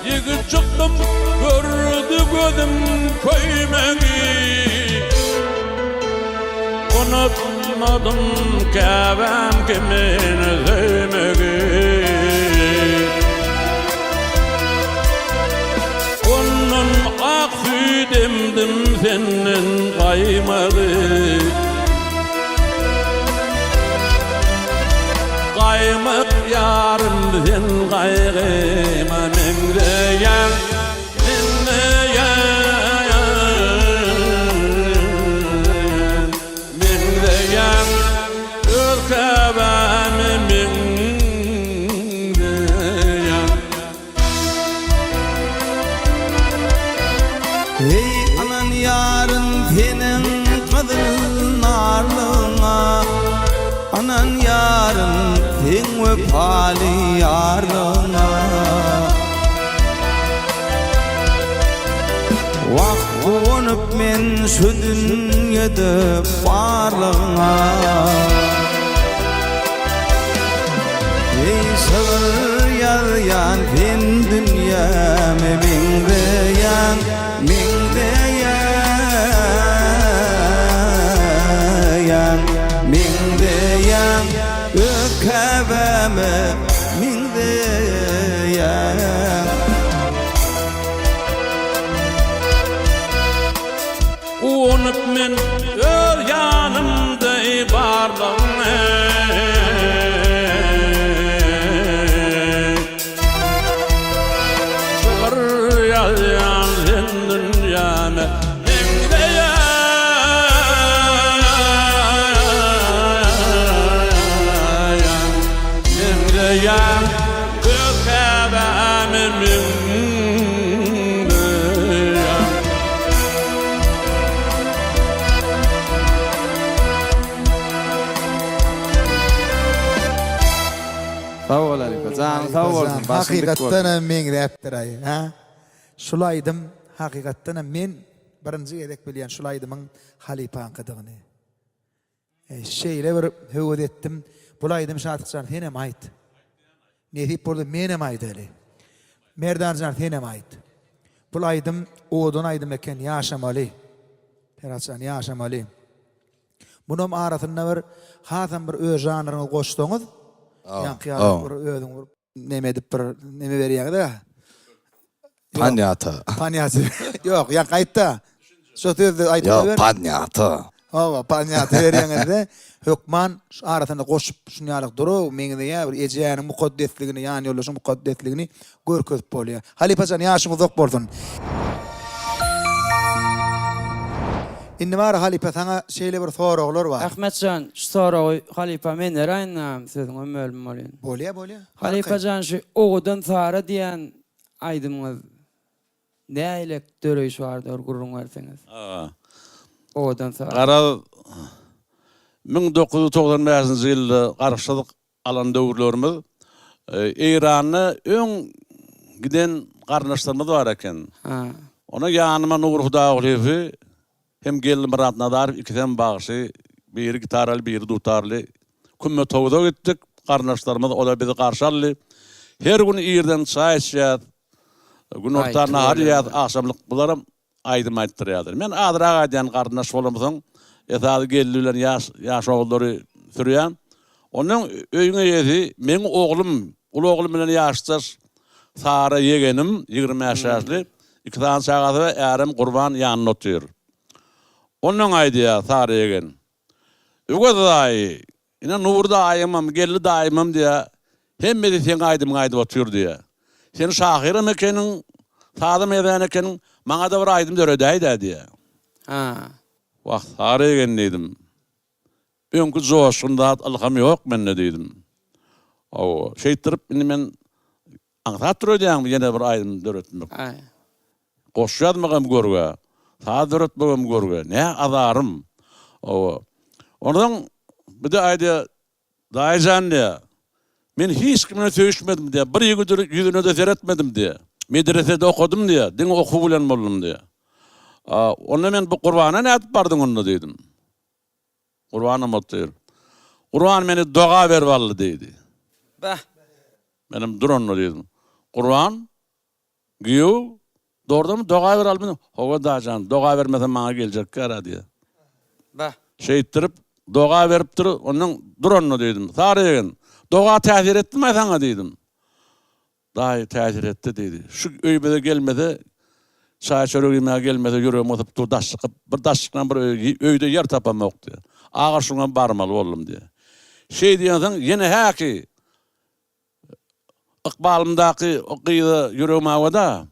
Yigit çıktım gördü gözüm köymeni Unutmadım kâbem kimin sevmegi Onun ak süydemdim senin kaymadı Kaymak yarım sen kaygıma mengdeyen mengdeyen ürkebemi mengdeyen Hey anan yarın senin kadın narlığına Anan yarın sen vefali yarlığına Vakt olup men şu dünyada varlığına Ey sığır yarayan sen dünyamı mengdeyen mengdeyen mengdeyen ökebeme mengdeyen Unup men ör yanımda barlığın Şıgır yayan sen dünyame mengdeyen kökebemi mengdeyen Sağ ol Alipa. Canın sağ olsun. Hakikatten men reptir ay. Ha? Şulaydım hakikatten men birinci edek bilýän şulaydymyň halipaň kydygyny. Şeýle bir höwet etdim. Bulaydym şatyçan henem aýt. Nedip boldy menem aýdy eli. Merdanjan henem aýt. Bulaydym odan aýdym eken ýaşamaly. Peraçan ýaşamaly. Bunun arasynda bir hasam bir öz janryny goşdyňyz. Ýa-ni bir özüň bir neme dip bir neme berýär-de. Panyata. Panyata. Yok, ya kayıtta. Şu sözü aytıp Yo, ver. panyata. Ova, panyata berýäňizde hökman arasynda goşup şunýalyk duru, meňde ýa bir ejeýäniň mukaddesligini, ýani ýollaşyň mukaddesligini görkezip bolýar. Halipajan ýaşyň uzak bolsun. Indi var Halipa sana şeýle bir soraglar bar. Ahmetcan, şu soragy Halipa men eraýnam, sözüň ömürlüm bolýan. Bolýa. Halipajan şu oğudan sara diýen aýdymyň näýlek döreýiş bardyr gurrun berseňiz. Oğudan sara. Gara 1995-nji ýylda garşylyk alan döwürlerimiz Irany öň giden garnaşlarymyz bar eken. Ona ýanyma Nur Hudaýew hem gelin Murat Nadar ikiden bağışı bir gitarlı bir dutarlı kümme towda gittik garnaşlarymyz ola bizi garşaly her gün ýerden çay içýär gün ortadan har ýat akşamlyk bularym aýdym aýtdyrýar men adyraga diýen garnaş bolamyň etady geldiler ýaş oglary sürýän onuň öýüne ýedi men oglum ulu oglum bilen ýaşças Sara yegenim 20 ýaşly iki tane çagaty we ärim Gurban ýanyna oturýar. Onun aydiya Sara yegen. Ögöz daýy. Ina Nurda aýymam, gelli daýymam diýe. Hemmedi sen aýdym aýdyp otur diýe. Sen şahyram ekeniň, sadym eden ekeniň, maňa da bir aýdym döredäýdi diýe. Wagt Sara yegen diýdim. Öňkü joşunda alham ýok menne diýdim. O şeýtirip men aňsat durýan ýene bir aýdym döretmek. Goşýadmagam görge. Sadırat bugün görge. Ne adarım. O. Ondan bir de ayda dayıcan diye. Men hiç kimle söýüşmedim diye. Bir ýigüdir ýüzüne de seretmedim diye. Medresede okudum diye. Din okuw bilen boldum diye. Onda men bu Gurbana nädip bardyň onda dedim. Gurbana motdyr. Gurban meni doga berip aldy dedi. Bah. Benim duranno dedim. Gurban giýew doğrudan doga ber almadım. Howa dajan doga bermesem maňa geljek kara diye. Bah. Şeyittirip doga beripdir. Onun duranno dedim. Sarıgen doga täsir etdimi sana dedim. Daýy täsir etdi dedi. Şu öýbede gelmede çay çörügime gelmede ýüregim otup dur daşykyp bir daşykdan bir öýde yer tapamak diye. Ağa şuňa barmaly boldum diye. Şey diýensiň ýene häki ykbalymdaky o gyýda ýüregime awada.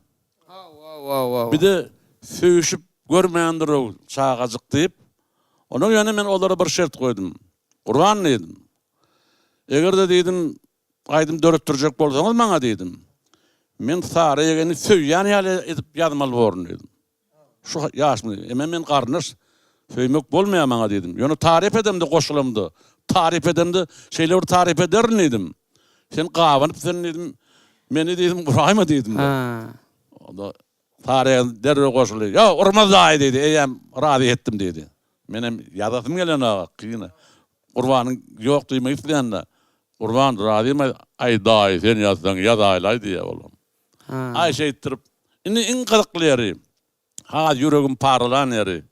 Bir de söýüşüp görmeýändir o çağazyk diýip onu ýöne men olara bir şert koydum. Gurban dedim. Eger de dedim aýdym döretdirjek bolsaňyz maňa dedim. Men sara ýegeni söýýän ýaly edip ýazmaly boluryn dedim. Şu ýaşmy emem men garnyş söýmek bolmaýar maňa dedim. Ýöne tarif edemdi goşulymdy. Tarif edemdi şeýler tarif ederin dedim. Sen gawanyp sen dedim. Meni dedim Gurayma dedim. Onda tarif derre goşuly. Ya urmaz daý dedi. Eýem razy etdim dedi. Menem ýazasym gelen ağa kıyına. Gurbanyň ýok diýmek isleýände. Gurban razymy ay daý sen ýazsaň ýazaýlay diýe bolam. Ay şeýtirip indi iň gyzykly ýeri. Ha ýüregim parlalan ýeri.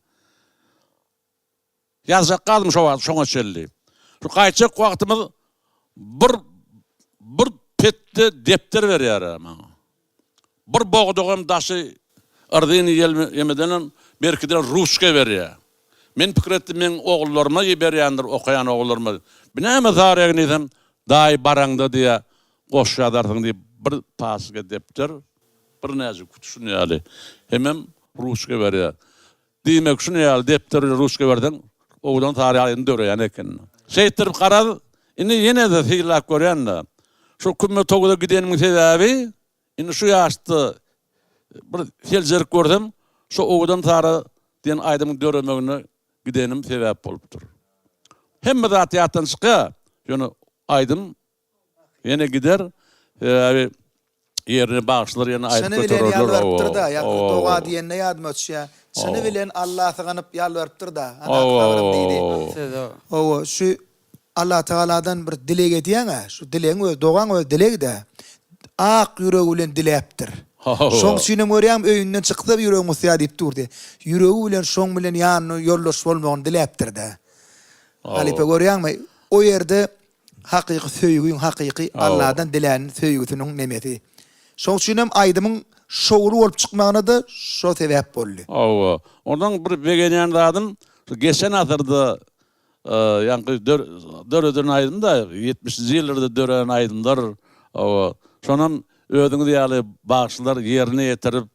Ýazjak galym şoňa çelli. Şu gaýçak wagtymyz bir petde depter berýär maňa. Bir bogdogam daşy ardyny ýemeden berkiden ruska berýär. Men pikir etdim men ogullarıma berýändir okayan ogullarıma. Binäme zarýan edem daý baraňda diýe goş ýazarsyň diýip bir pasyga depter bir näze kutuşun ýaly. Hemem ruska berýär. Diýmek şunu ýaly depter ruska berden oguldan tarýalyny döreýän eken. Şeýtirip garady. Indi ýene de fiýlap görýände. Şu kümme toguda gideniň sebäbi indi şu ýaşdy bir seljerik gördüm. Şu oguldan tara diýen aýdymyň döremegine gidenim sebäp bolupdyr. Hemme zat ýatdan çyka, ýöne aýdym ýene gider, ýerine bagşlar ýene aýdyp götürürler. Seni bilen ýalwarypdyr da, ýa-da doga diýende ýadyma ötüşýär. Seni bilen Allah saganyp ýalwarypdyr da, ana habarym diýdi. O şu Allah Taala'dan bir dilek edýän, şu dileň öz dogaň öz dilek de ak ýüregi bilen dilepdir. Şoň şunu görýän öýünden çyksa ýüregim usya diýip durdy. Ýüregi bilen şoň bilen ýanyny ýoldaş bolmagyny dilepdir de. Halipe görýänmi? O ýerde hakyky söýgüň hakyky Allah'dan diläni söýgüsiniň nemeti. Şoň şunam aýdymyň şowru bolup çykmagyna da şo sebäp boldy. Ondan bir begenýän zadym geçen asyrda ýa-ni döredin aýdymda 70-nji ýyllarda dören aýdymlar. Şonam özüňiz ýaly bagşlar ýerine ýetirip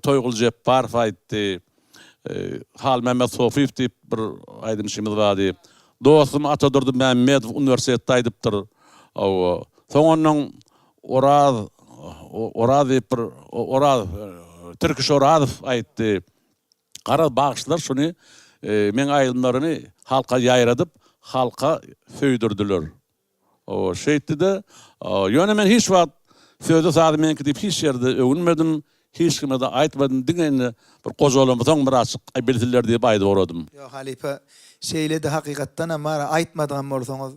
toýgul jep barf aýtdy. Hal Mehmet Sofiýew diýip bir aýdymşymyz bardy. Dostum Atadur Mehmet Üniversitetde aýdypdyr. Soňondan Oraz Türkiş Oraz aýtdy. Gara bagşlar şunu men aýdymlaryny halka ýaýradyp, halka söýdirdiler. Şeýtdi de ýöne men hiç wagt sözü sady menki diýip hiç ýerde öňünmedim, hiç kime de aýtmadym diňeni bir gozalym soň bir açyk bildiler diýip aýdyp oradym. Ýok halife şeýledi hakykatdan ama aýtmadygan bolsaňyz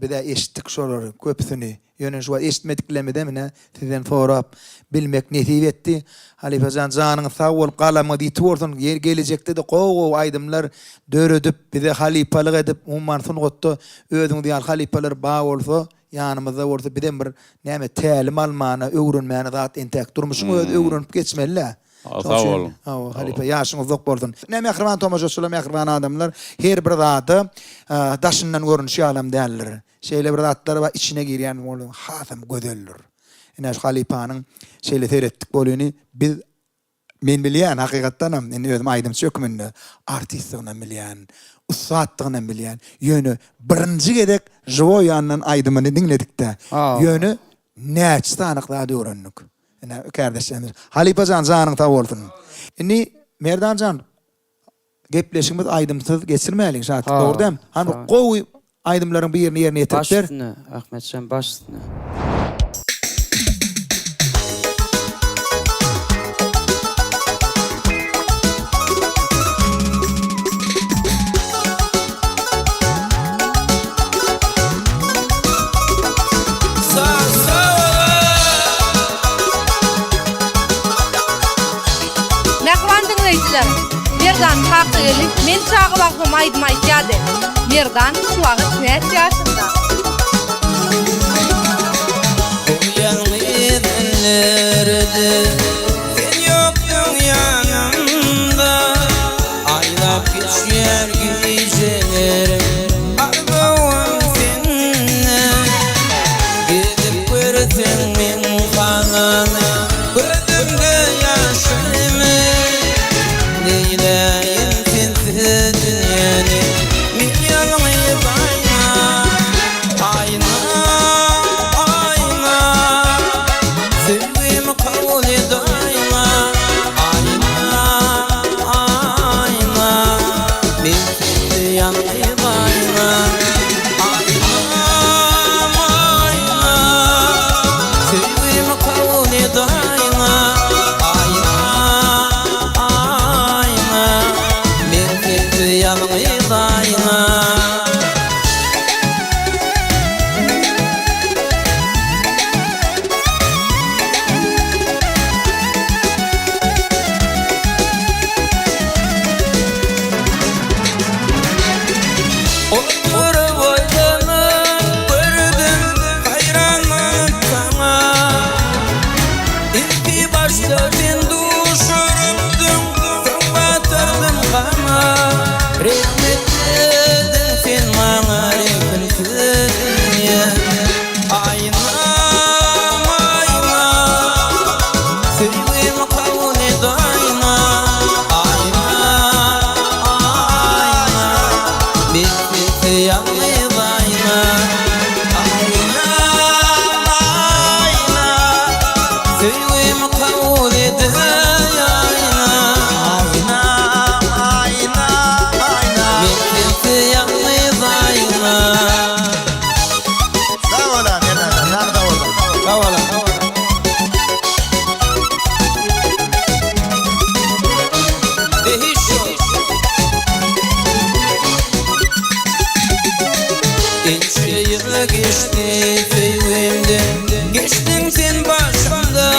bir de eşitdik şolary köpüsini. Ýöne şu eşitmediklerimi mine sizden sorap bilmek nesip etdi. Halife janyň sag bolup galama diýip bolsun gelecekde de gow aýdymlar döredip bize halifalyk edip umman sungatda özüň diýen halifalar ba bolsa ýanymyzda bolsa bilen bir näme tälim almana öwrenmäni zat entek durmuşyň öz öwrenip geçmeli. Sağ olun. Halife ýaşyňyz zok bolsun. Ne mehriban tomaşaçylar, mehriban adamlar her bir zady daşyndan görünýär alam däldir. Şeýle bir zatlar we içine girýän bolan hasam gözeldir. Ene halifanyň şeýle seretdik bolýany biz men bilýän hakykatdan hem özüm aýdym sökmünde artistligini bilýän, ustadlygyny bilýän. Ýöne birinji gedek jowo ýandan aýdymyny dinledikde. Ýöne näçe sanykda öwrendik. Ene kardeşlerimiz. Halife janyň ta bolsun. Indi Merdancan gepleşimiz aydımsız geçirmeyelim zaten. Ha, Doğru değil mi? Hani ha. qowy aydımların birini yerine yetiripler. Başüstüne Ahmetcan başüstüne. Nähwan dinleýijiler. Merdan taýy gelip men çagy wagtym aýdym aýtýady. Merdan şu wagt näç ýaşynda? Sen yoktun yanımda, aylap geçer gecelerim, argıvan seninle. Gidip görsen men kanana, gözümde yaşarımı. Neyleyim sensiz dünyani, min yalnız ayna, ayna, ayna. Sevgimi kabul et ayna, ayna, ayna. Ben seni yalnız ayna, ayna, ayna. Sevgimi kabul et ayna, ayna, ayna. Ben seni yalnız ayna. Oturup oylanıp gördüm hayranlık sana. İlki başta sen düşürdün, sen batırdın bana. Rahmetliydin sen bana, rahmetliydin ya. Ayna, ayna. Sevgimi kabul et ayna, ayna, ayna. Bitti yalnız ayna, ayna, ayna. Sevgimi kabul et ayna, ayna, ayna, ayna. Bitti yalnız ayna. Sağ ol lan, Merdan. Canı da orada. Sağ olun. Geçti geçti sevgimden, geçtin sen başımda.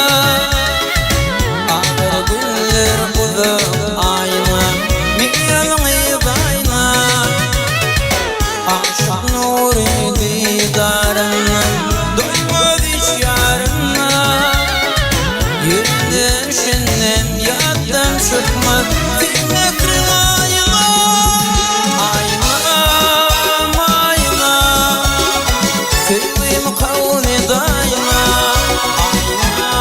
Ağır günler uzak ayna, min yalnız ayna. Akşam nuru didarına, doymaz hiç yarına. Yüreğim şenlen yattan çıkmaz, dinletrin ayna. Ayna, ayna. Sevgimi kabul et ayna, ayna,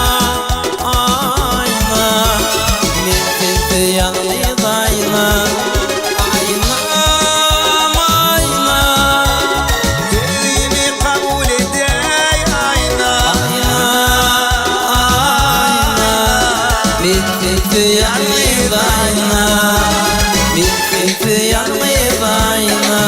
ayna. Bitti yalnız ayna, ayna, ayna. Sevgimi kabul et ayna, ayna, ayna. Bitti yalnız ayna, bitti yalnız ayna.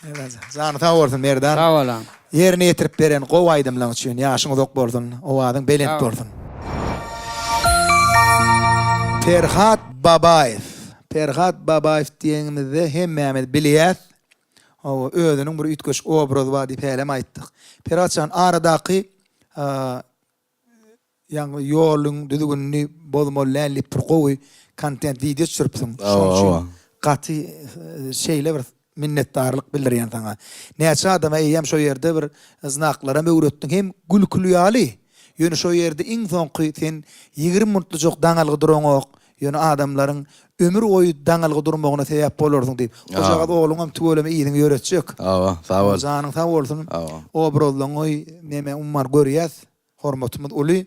Evet, canı ta olsun Merdan. Sağ olun. Yerine yetirip beren qow aydymlaryň üçin ýaşyň uzak bolsun, owadyň belent bolsun. Ferhat Babaev. Ferhat Babaev diýenimizde hemmämiz bilýär. O özüniň bir ütköş obrazy bar diýip helem aýtdyk. Ferhatçan aradaky ýa-ni ýoluň düzgünni bozmollanlyp bir gowy kontent video çürpsün. Gaty şeýle bir minnetdarlyk bildirýän taňa. Näçe adama eýem şo ýerde bir znaklara öwretdiň hem gülkülýäli. Ýöne şo ýerde iň soňky sen 20 minutlyk daňalygy duraňok, ýöne adamlaryň ömür boýu daňalygy durmagyna sebäp bolarsyň diýip. Oşagat oğluňam tüweleme iýdiň öğretjek. Sağ ol. Janyň sag bolsun. O brozlaňy neme ummar görýäs. Hormatymyz uly.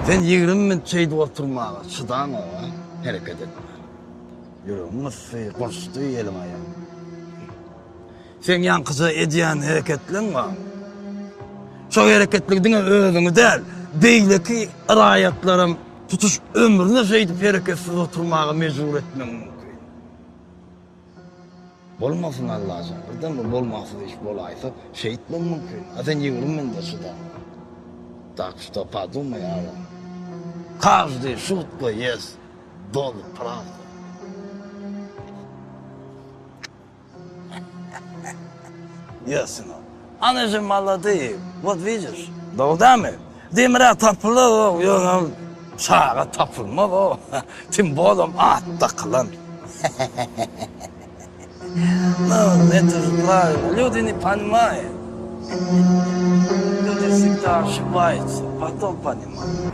Sen 20 minut çayda oturmağa, çıdan oğa, hareket etme. Yüreğim nasıl koştu elim ayağım. Sen yankısa ediyen hareketlerin var. Şu hareketlikdin özüňi del, beýleki raýatlarym tutuş ömrüne şeýdip hareketsiz oturmagy mejbur etmem mümkin. Bolmasyn Allah'ım. Birden mi bolmasyn iş bolaysa şeýitmem mümkin. Azen ýegirim men de şuda. Так что подумай, Алла. Каждая шутка есть доля правды. Ясно. Она же молодые. Вот видишь, doğru Demire tapılı, yok sağa tapılma o. Tim bolum atta kılan. Но это же правильно. Люди не понимают. Люди всегда ошибаются, потом понимают.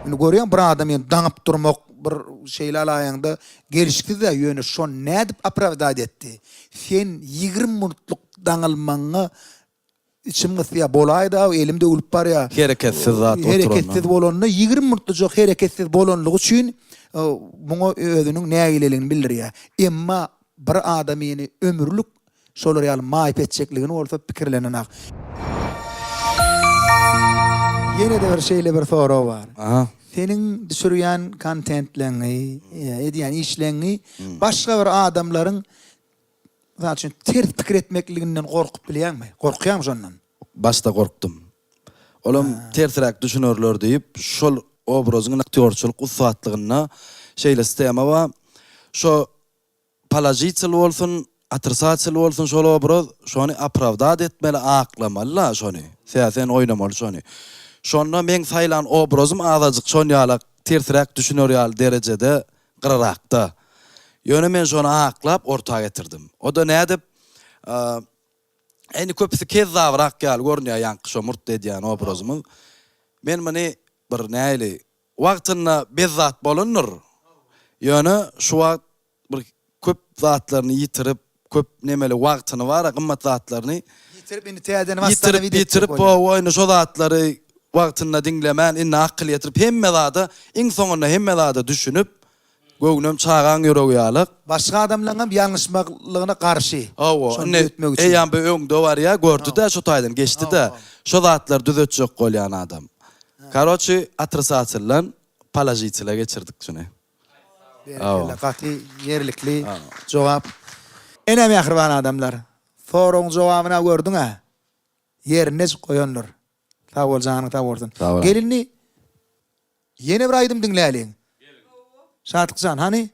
Bunu görýän bir adam ýa daňyp durmak bir şeýle alaýanda gelişdi de ýöne şon nädip apravdat etdi. Sen 20 minutluk daňylmaňa içim gysya bolayda elimde ulup bar ya. Hareketsiz zat oturan. Hareketsiz bolanyny 20 minutlyk hareketsiz bolanlygy üçin muňa özüniň nägileligini bildirýär. Emma bir adam ýene ömürlük şolar ýaly maýyp etjekligini bolsa pikirlenenak. Yine de bir şeyle bir soru var. Aha. Senin düşürýän kontentlerini, edýän işlerini başga bir adamlaryň zaten ters pikir etmekliginden gorkup bilýärmi? Gorkýarmy ondan? Başta korktum. Olam tersirek düşünürler deyip şol obrazyň aktyorçylyk usatlygyna şeýle istemä we şo palajitçyl bolsun, atrsaçyl bolsun şol obraz şonu apravdat etmeli, aklamaly şonu. Sen oynamaly şonu. Şonda men saýlan obrazym azajyk şon ýaly tersirek düşünür ýaly derejede gyrarakda. Ýöne men şonu aklap ortaga getirdim. O da nädip eni köpüsi kezzabrak ýaly görnýär ýanky şo murt edýän obrazymyz. Men meni bir näli wagtyna bezzat bolunur. Ýöne şu wagt bir köp zatlaryny ýitirip, köp nemeli wagtyny bar, gymmat zatlaryny Yitirip indi täzeden wastana ýitirip o oýny şo zatlary wagtyna diňlemän, inne akıl ýetirip hemme zada, iň soňunda hemme zada düşünüp göwnüm çağan ýöreg ýaly. Başga adamlaryň ýalňyşmaklygyna garşy. Ne eýan bir öňde bar ya, gördü de şo taýdan geçdi de şo zatlar düzetjek bolýan adam. Karoçy atrsaçylan palajitçyla geçirdik şunu. Gaty yerlikli jogap. Ene mehriban adamlar. Soruň jogabyna gördüňa yerine goýanlar. Sağ ol canım, sağ olsun. Gelinni yeni bir aýdym dinläliň. Şatykjan hani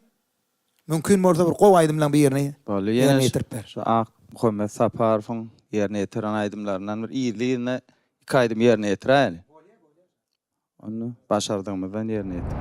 mümkin bolsa bir gow aýdymlaň bir ýerine. Ýene ýetirip ber. Şu ak Muhammed Saparowyň ýerine ýetiren aýdymlaryndan bir iyiliğine 2 aýdym ýerine ýetiräli. Onu başardığımızdan ýerine ýetir.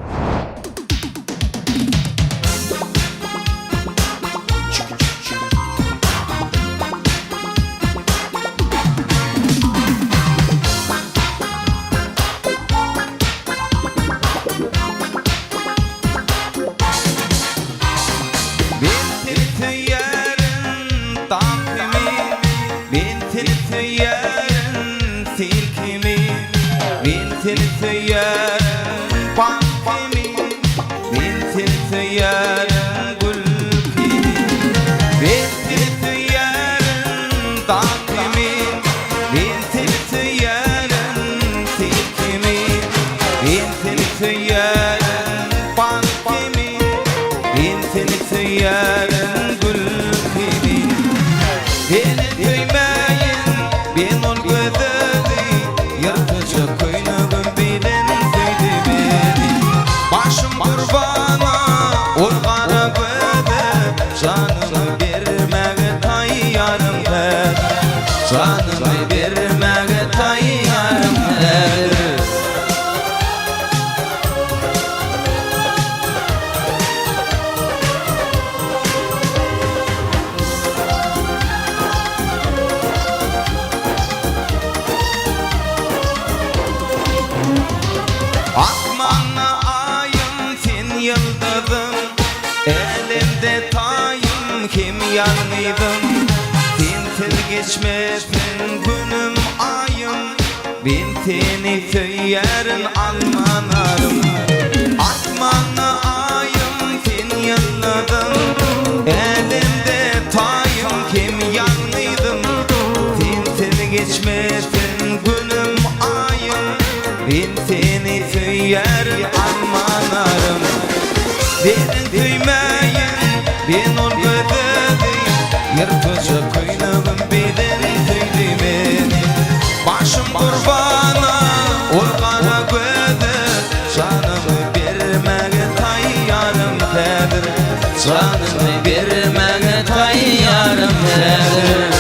Geçmesin günüm ayım, bintini söylerin almanarım. Atmanı ayım, sen yılladın, elim tüymeyin ben ol gödedi yırtıcı kıynağım beden tüydümen başım kurbana ol kana göde canımı vermege tayyarım tedir canımı vermege tayyarım tedir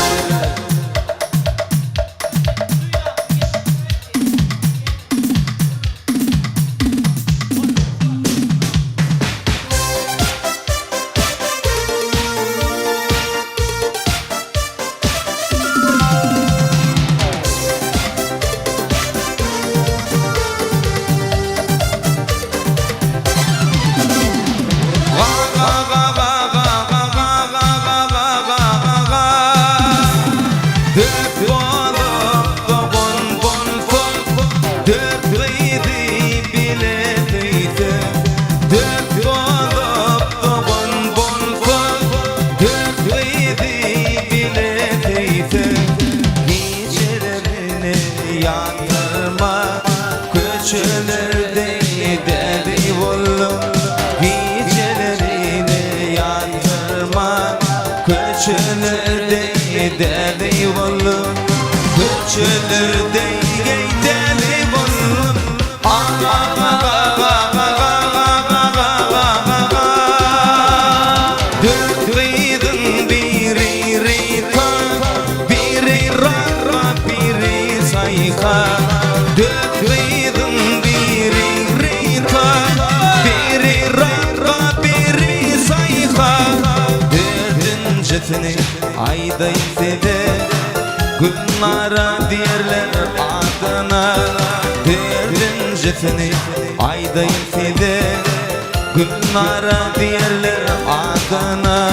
ayda istedi günlara diyerler adına derdin cefini ayda istedi günlara diyerler adına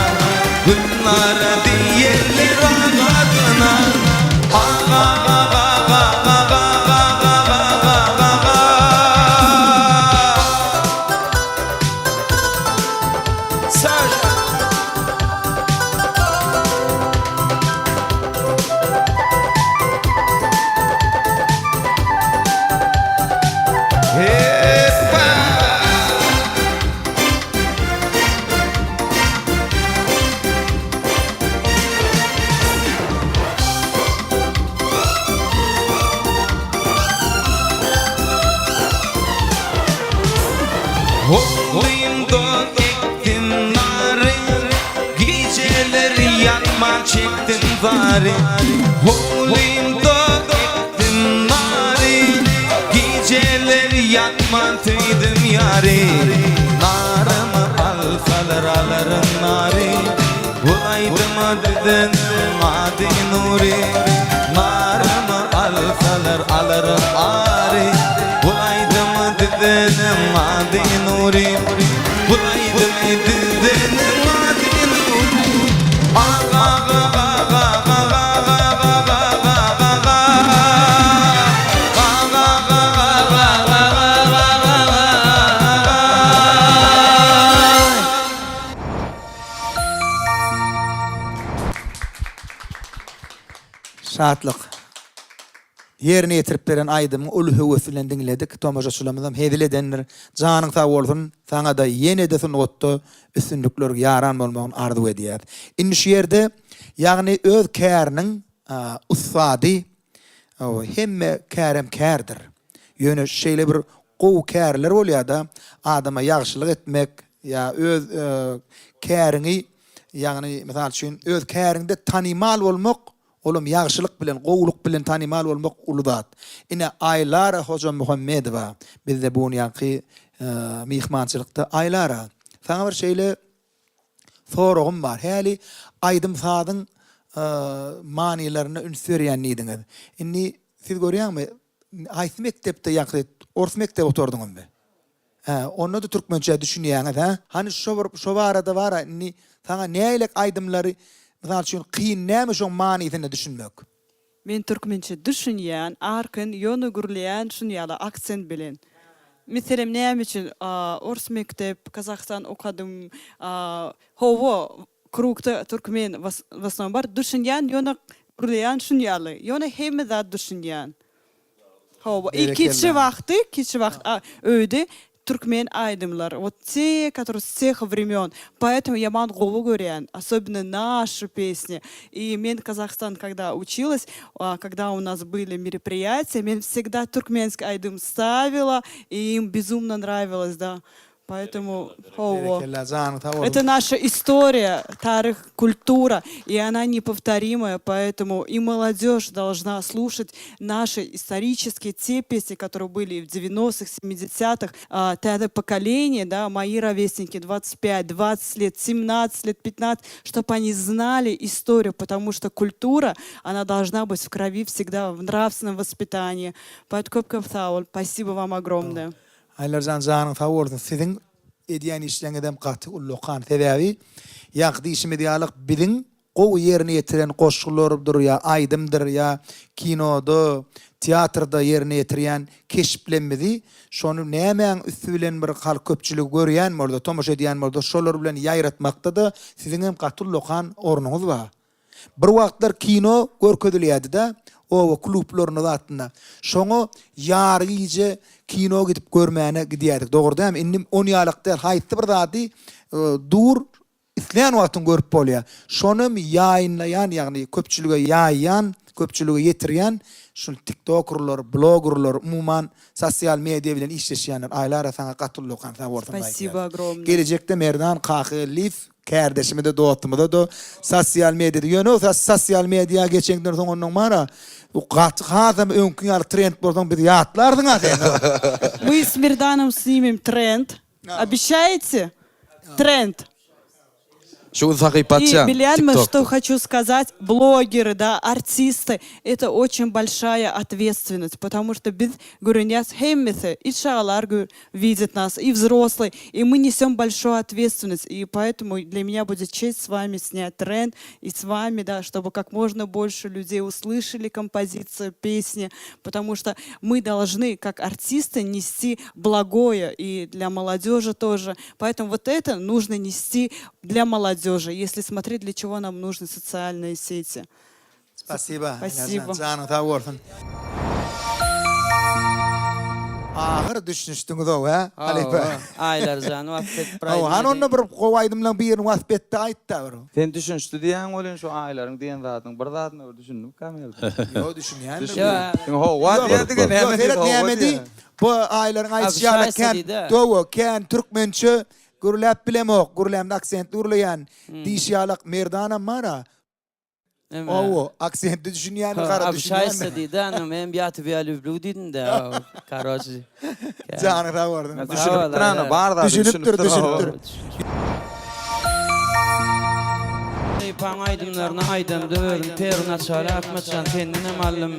günlara diyerler adına Olayım da ektim nari geceleri yakma çektim zari Olayım da ektim nari geceleri yakma tüydüm yari narımı alsalar alırım nari bulaydım adeden adi nuri narımı alsalar alırım ari bulaydım dedenim adi nuri bulaydım dedenim adi nuri Şatlık. Yerine yetirip beren aydımın ulu hüvesiyle dinledik. Tomaja sulamızam hedile denir. Canın sağ olsun. Sana da yeni desin ottu. Üstünlükler yaran olmağın arzu ediyat. İnni şu yerde yani öz kärinin ustadi hemme kärem kärdir. Yönü şeyle bir qow kärler bolýar da adama ýagşylyk etmek ya öz kärini yani misal üçin öz kärinde tanymal bolmak olum ýagşylyk bilen, gowluk bilen tanymal bolmak uludat. Ine Aylara Hoca Muhammedova bizde bu ýanky mihmançylykda Aylara. Sana bir şeýle soragym bar. Häli aýdym sadyň manilerini ünsürýän nidiňiz. Inni siz görýärmi? Aýsy mektepde ýaky ors mektep oturdyňyzmy? Onu da türkmençe düşünýäňiz, ha? Hani şo barada bar, inni sana näýlik aýdymlary misal üçin kıyın näme şoň manysini düşünmek? Men türkmençe düşünýän, arkyn ýony gürleýän şunýaly aksent bilen. Meselem näme üçin ors mektep, Kazakstan okadym, howo krukda türkmen wasnan bar düşünýän ýony gürleýän şunýaly. Ýony hemme zat düşünýän. Howo kiçi wagty öýde туркмен айдымлар, вот те, которые с тех времен. Поэтому я монголу говорю, особенно наши песни. И мен Казахстан, когда училась, когда у нас были мероприятия, мен всегда туркменский айдым ставила, и им безумно нравилось, да. Поэтому это наша история, тарих, культура, и она неповторимая, поэтому и молодежь должна слушать наши исторические, те песни, которые были в 90-х, 70-х, это поколение, да, мои ровесники, 25, 20 лет, 17 лет, 15, чтобы они знали историю, потому что культура, она должна быть в крови всегда, в нравственном воспитании. Поэтому спасибо вам огромное. Aylardan zanın tavordu. Sizin ediyen işleyen edem katı ulluqan tedavi. Yaqdi işimi diyalık bidin qow yerine yetiren qoşullardır ya aydımdır ya kinoda, tiyatrda yerine yetiren keşiplenmedi. Şonu nämen üstülen bir halk köpçülük görýän boldy, tomoş edýän boldy. Şolar bilen ýaýratmakda da sizin hem katı ulluqan ornuňyz bar. Bir wagtlar kino görkezilýärdi-de. O klublaryny zatynda. Şoňa ýargyjy kino gidip görmäne gidýärdik. Dogry dämi? Indi 10 ýaylykda haýtdy bir zady dur isleýän wagtyn görüp bolýar. Şonu ýaýynlaýan, ýagny köpçülüge ýaýýan, köpçülüge ýetirýän şu TikTokerlar, bloggerlar, umuman sosial media bilen işleşýänler aýlar saňa gatullykan tawordan. Спасибо огромное. Gelecekde Merdan Kakılif kardeşimi de doğuttumu da sosyal medyada yönü sosyal medya geçenler sonunun mara o katı önkün yar trend buradan bir yatlardın aslında. Мы с Мирданом снимем тренд. Обещаете? Тренд. И, Бельян, что хочу сказать, блогеры, да, артисты, это очень большая ответственность, потому что без гурыняс хеммисы, и шагалар видят нас, и взрослые, и мы несем большую ответственность, и поэтому для меня будет честь с вами снять тренд, и с вами, да, чтобы как можно больше людей услышали композицию, песни, потому что мы должны, как артисты, нести благое, и для молодежи тоже, поэтому вот это нужно нести для молодежи. Если смотреть, для чего нам нужны социальные сети. Спасибо. Спасибо. Ahır düşünüştüňiz o, ha? Halipa. Aylar zany wagt Han onu bir gowaydymlan bir wasbetde aýtdy. Sen düşünüşdi diýen bolan şu aýlaryň diýen zatyň bir zatyny düşündim kamel. Yo düşünýän. Ho, wat diýdigen näme? Bu aýlaryň aýtýarlar dowo, kan türkmençe gurläp bilemok, gurlämde aksent urlayan, dişyalık Merdana mara. O aksenti düşünýän gara düşünýän. Abi şaýsa diýdi, anam men ýatyp ýalyp bludydym da. Karoji. Jany rawardym. Düşünüp durana bar da düşünüp dur. Pan aydımlarına aydımdı öldüm. Peruna çala Ahmetcan kendine malım.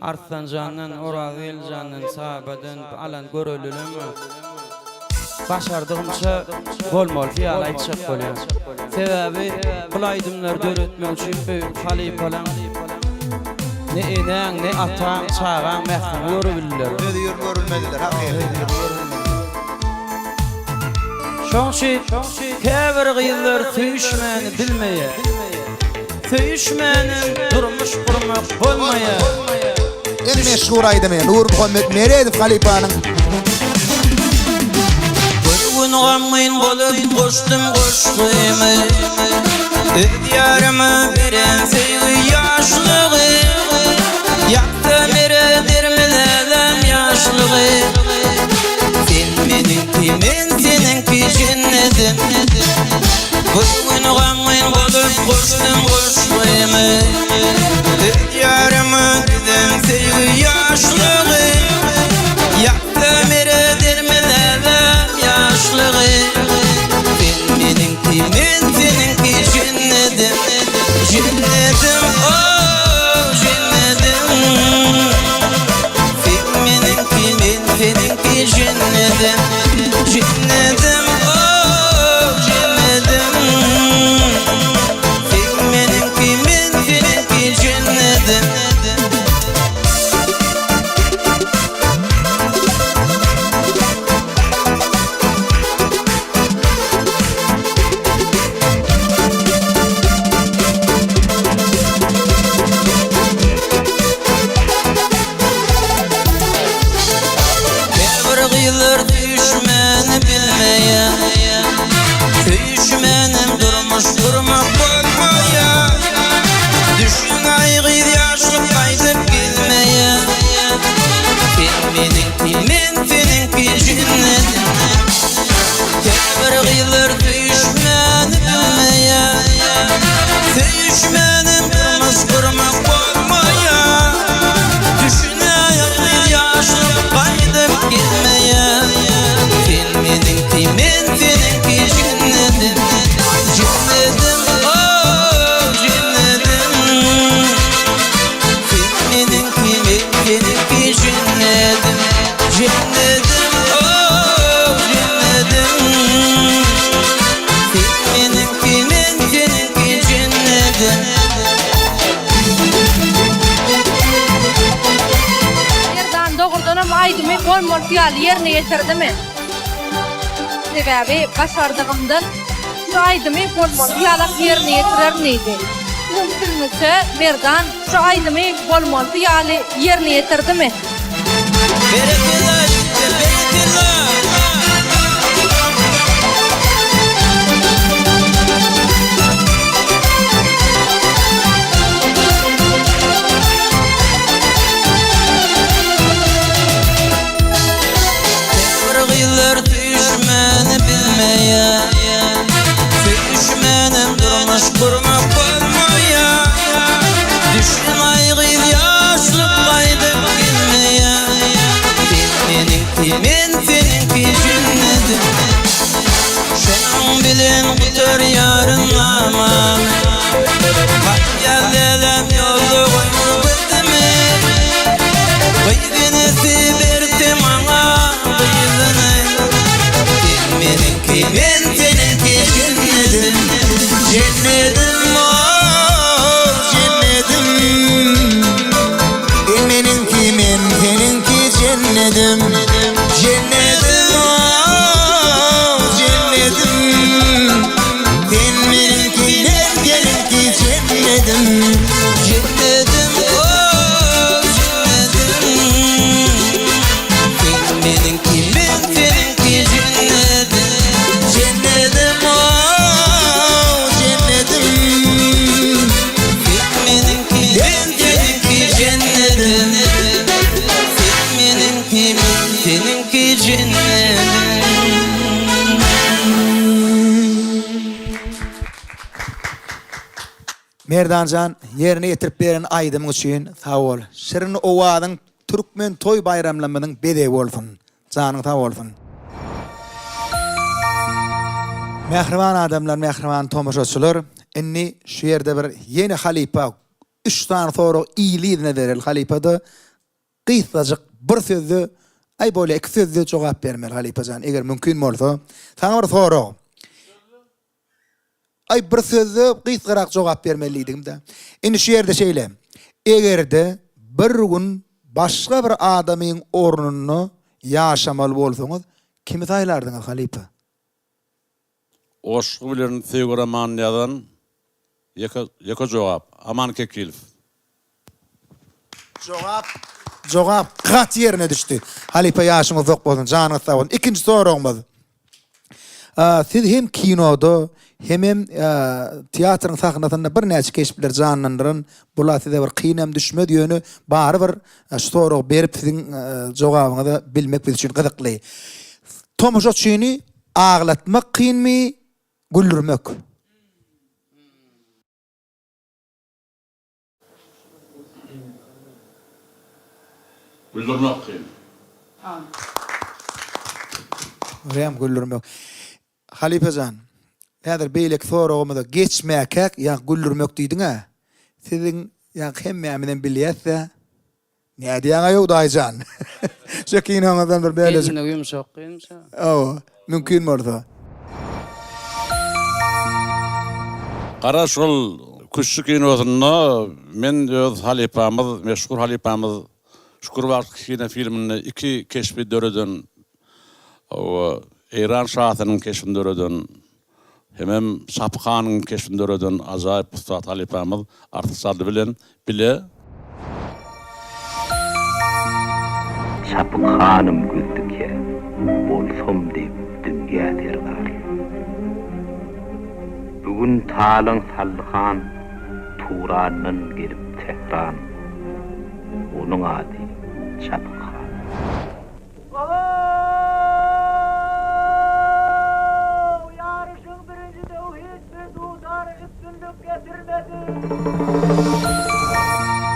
Artdan canın, Orağı Elcan'ın, sahabadan alan görölülüm. Başardığımça bol fiyal aytşak bolýar. Sebebi bu aydımlar döretmek üçin büyük halipalan. Ne eneň, ne ataň, çağaň mährum görübildiler. Görülmediler, hakikaten. Şonşi käbir gyýlar süýüşmäni bilmeýär. Süýüşmäni durmuş gurmak bolmaýar. En meşhur aydym Nur Muhammed Meredip halipanyň. Gün gamyn bolup goşdum goşdymy Diyarıma beren sevgi yaşlığı Yaktı mere dermelem yaşlığı Sen meninki men seninki cennetim Gün gamyn bolup goşdum goşdymy Diyarıma beren sevgi yaşlığı Yaktı mere dermelem yaşlığı Ben meninki men seninki cennetim Cennetim oh cennetim Sen meninki men seninki cennetim Cennetim oh cennetim Sen meninki Düşmenim durmuş durmak bolmaya. Düşün aygır yaşlık kaydıp gitmeye. Men seninki cennetim. Temir kıyılır düşmeni bilmeye. Düşmenim durmuş durmak bolmaya. Düşün aygır yaşlık kaydıp gitmeye. Men seninki cennetim. Cennetim, oh cennetim. Seninki cennetim. Cennetim, oh cennetim. Seninki cennetim. Yerden doğurdanam aydymy bol ýaly ýerine getirdimi? Sebäbi başardygymdan şu aydymy bol ýaly ýerine getirirnidi. Mümkünse berdan şu aydymy bol ýaly ýerine getirdimi? Berekeler, berekeler. Kırgılar düşmeni bilmeye. Düşmenim durmuş kurmak olmaya. Düşün aygır yaşlık kaydıp gitmeye. Men seninki cennetim. Şunun bilen kutar yarın aman. Bak gel elem yolda koyma bildimi. Kıydenesi verdim ana kıydını. Men seninki cennetim. Cennetim, oh cennetim. Men seninki cennetim. Cennetim, oh cennetim. Seninki cennetim. Cennetim, oh cennetim. Seninki cennetim. Cennetim, oh cennetim. Seninki cennetim. Seninki cennetim. Merdancan yerine getirip beren aydymyň üçin sag bol. Şirin owadyň Türkmen toy bayramlamynyň bedebi bolsun. Janyň sag bolsun. Mehriban adamlar, mehriban tomaşaçylar, inni şu ýerde bir ýeni halipa 3 tane sonra iyiliğine veril halipada kıytacık bir sözü ay böyle iki sözü cevap vermeli halipacan eğer mümkün bolsa sana bir soru ay bir sözü kıytgarak cevap vermeliydim de indi şu yerde şeyle eğer de bir gün başka bir adamın ornunu yaşamalı bolsaňyz kimi saylardınız halipa? Oşku bilen sevgili amanyadan yaka cevap. Aman Kekilov. Cevap kat yerine düştü. Halipa yaşımız yok bolsun, canınız sağ olsun. İkinci sorumuz. Siz hem kinoda hem tiyatrın sahnasında bir näçe keşifler canlandırın. Bular size bir kıynam düşmedi yönü bari bir soru berip sizin cevabınızı bilmek biz için kızıklı. Tomaşaçyny ağlatmak kıyın mı, güldürmek? Güldürmek kıyın. Rem güldürmek. Halipacan, häzir beýlek soragymyza geçmäkek ýa güldürmek diýdiň ha. Sizin ýa hemmämeden bilýärse, näde ýa ýok daýjan. Şu kinoňyzdan bir beýle. Elinde yumşak kıyımsa. Mümkün bolsa. Qara şol küçük kinosyna men öz halipamyz, meşhur halipamyz Şükürbar kino filmini iki keşfi döreden o İran şahatynyň keşfini döreden hem Şapkanyň keşfini döreden ajaýyp ustat halipamyz artystlary bilen bile Şapkanım güldükçe bolsam deyip dünýä tergar. Bugün talan saldıkan Turan'dan gelip Tehran. Onun adı Çalıkhan. Yarışın birinci tevhid ve dudar üstünlük getirmedi.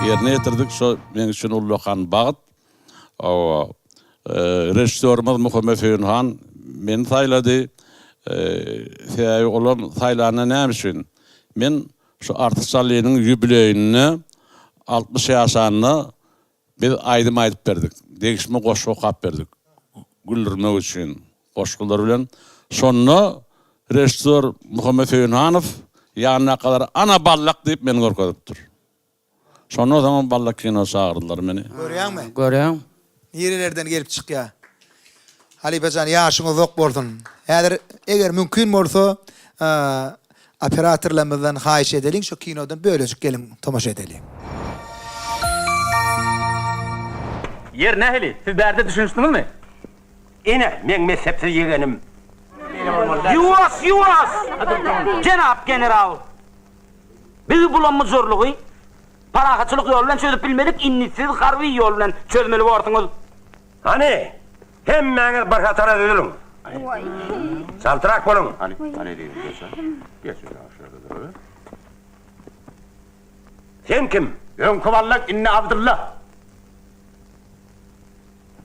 Yerine getirdik şu men üçün ullukan bağıt. O rejissörümüz Muhammed Feyyunhan men sayladı. Olam saylarına ne için? Men şu artistliğinin jubileyini 60 yaşanını biz aydım aydıp verdik. Değişme koşu kap verdik. Güldürmek için koşkular bilen. Sonra rejissör Muhammed Feyyunhanov yanına kadar ana ballak deyip beni korkutup. Sonra o zaman ballak kino çağırdılar beni. Görüyor musun? Görüyorum. Nerelerden gelip çık ya. Halipecan yaşını zok boldun. Eğer mümkün olsa operatörlerimizden hayiş edelim şu kinodan böylecik gelin tomaş edelim. Yer nehli, siz berde düşünürsünüz mü? İne, men mezhepsiz yeğenim. Yuvas! Cenab general. Bizi bulanma zorluğu, parakatçılık yolundan çözüp bilmedik, innisiz harbi yolundan çözmeli bortunuz. Hani? Hemmeniz barkatana düdülün. Saltırak bolun. Hani diyeyim diyorsa? Geç şurada. Sen kim? Ben Kuvallak İnne Abdullah.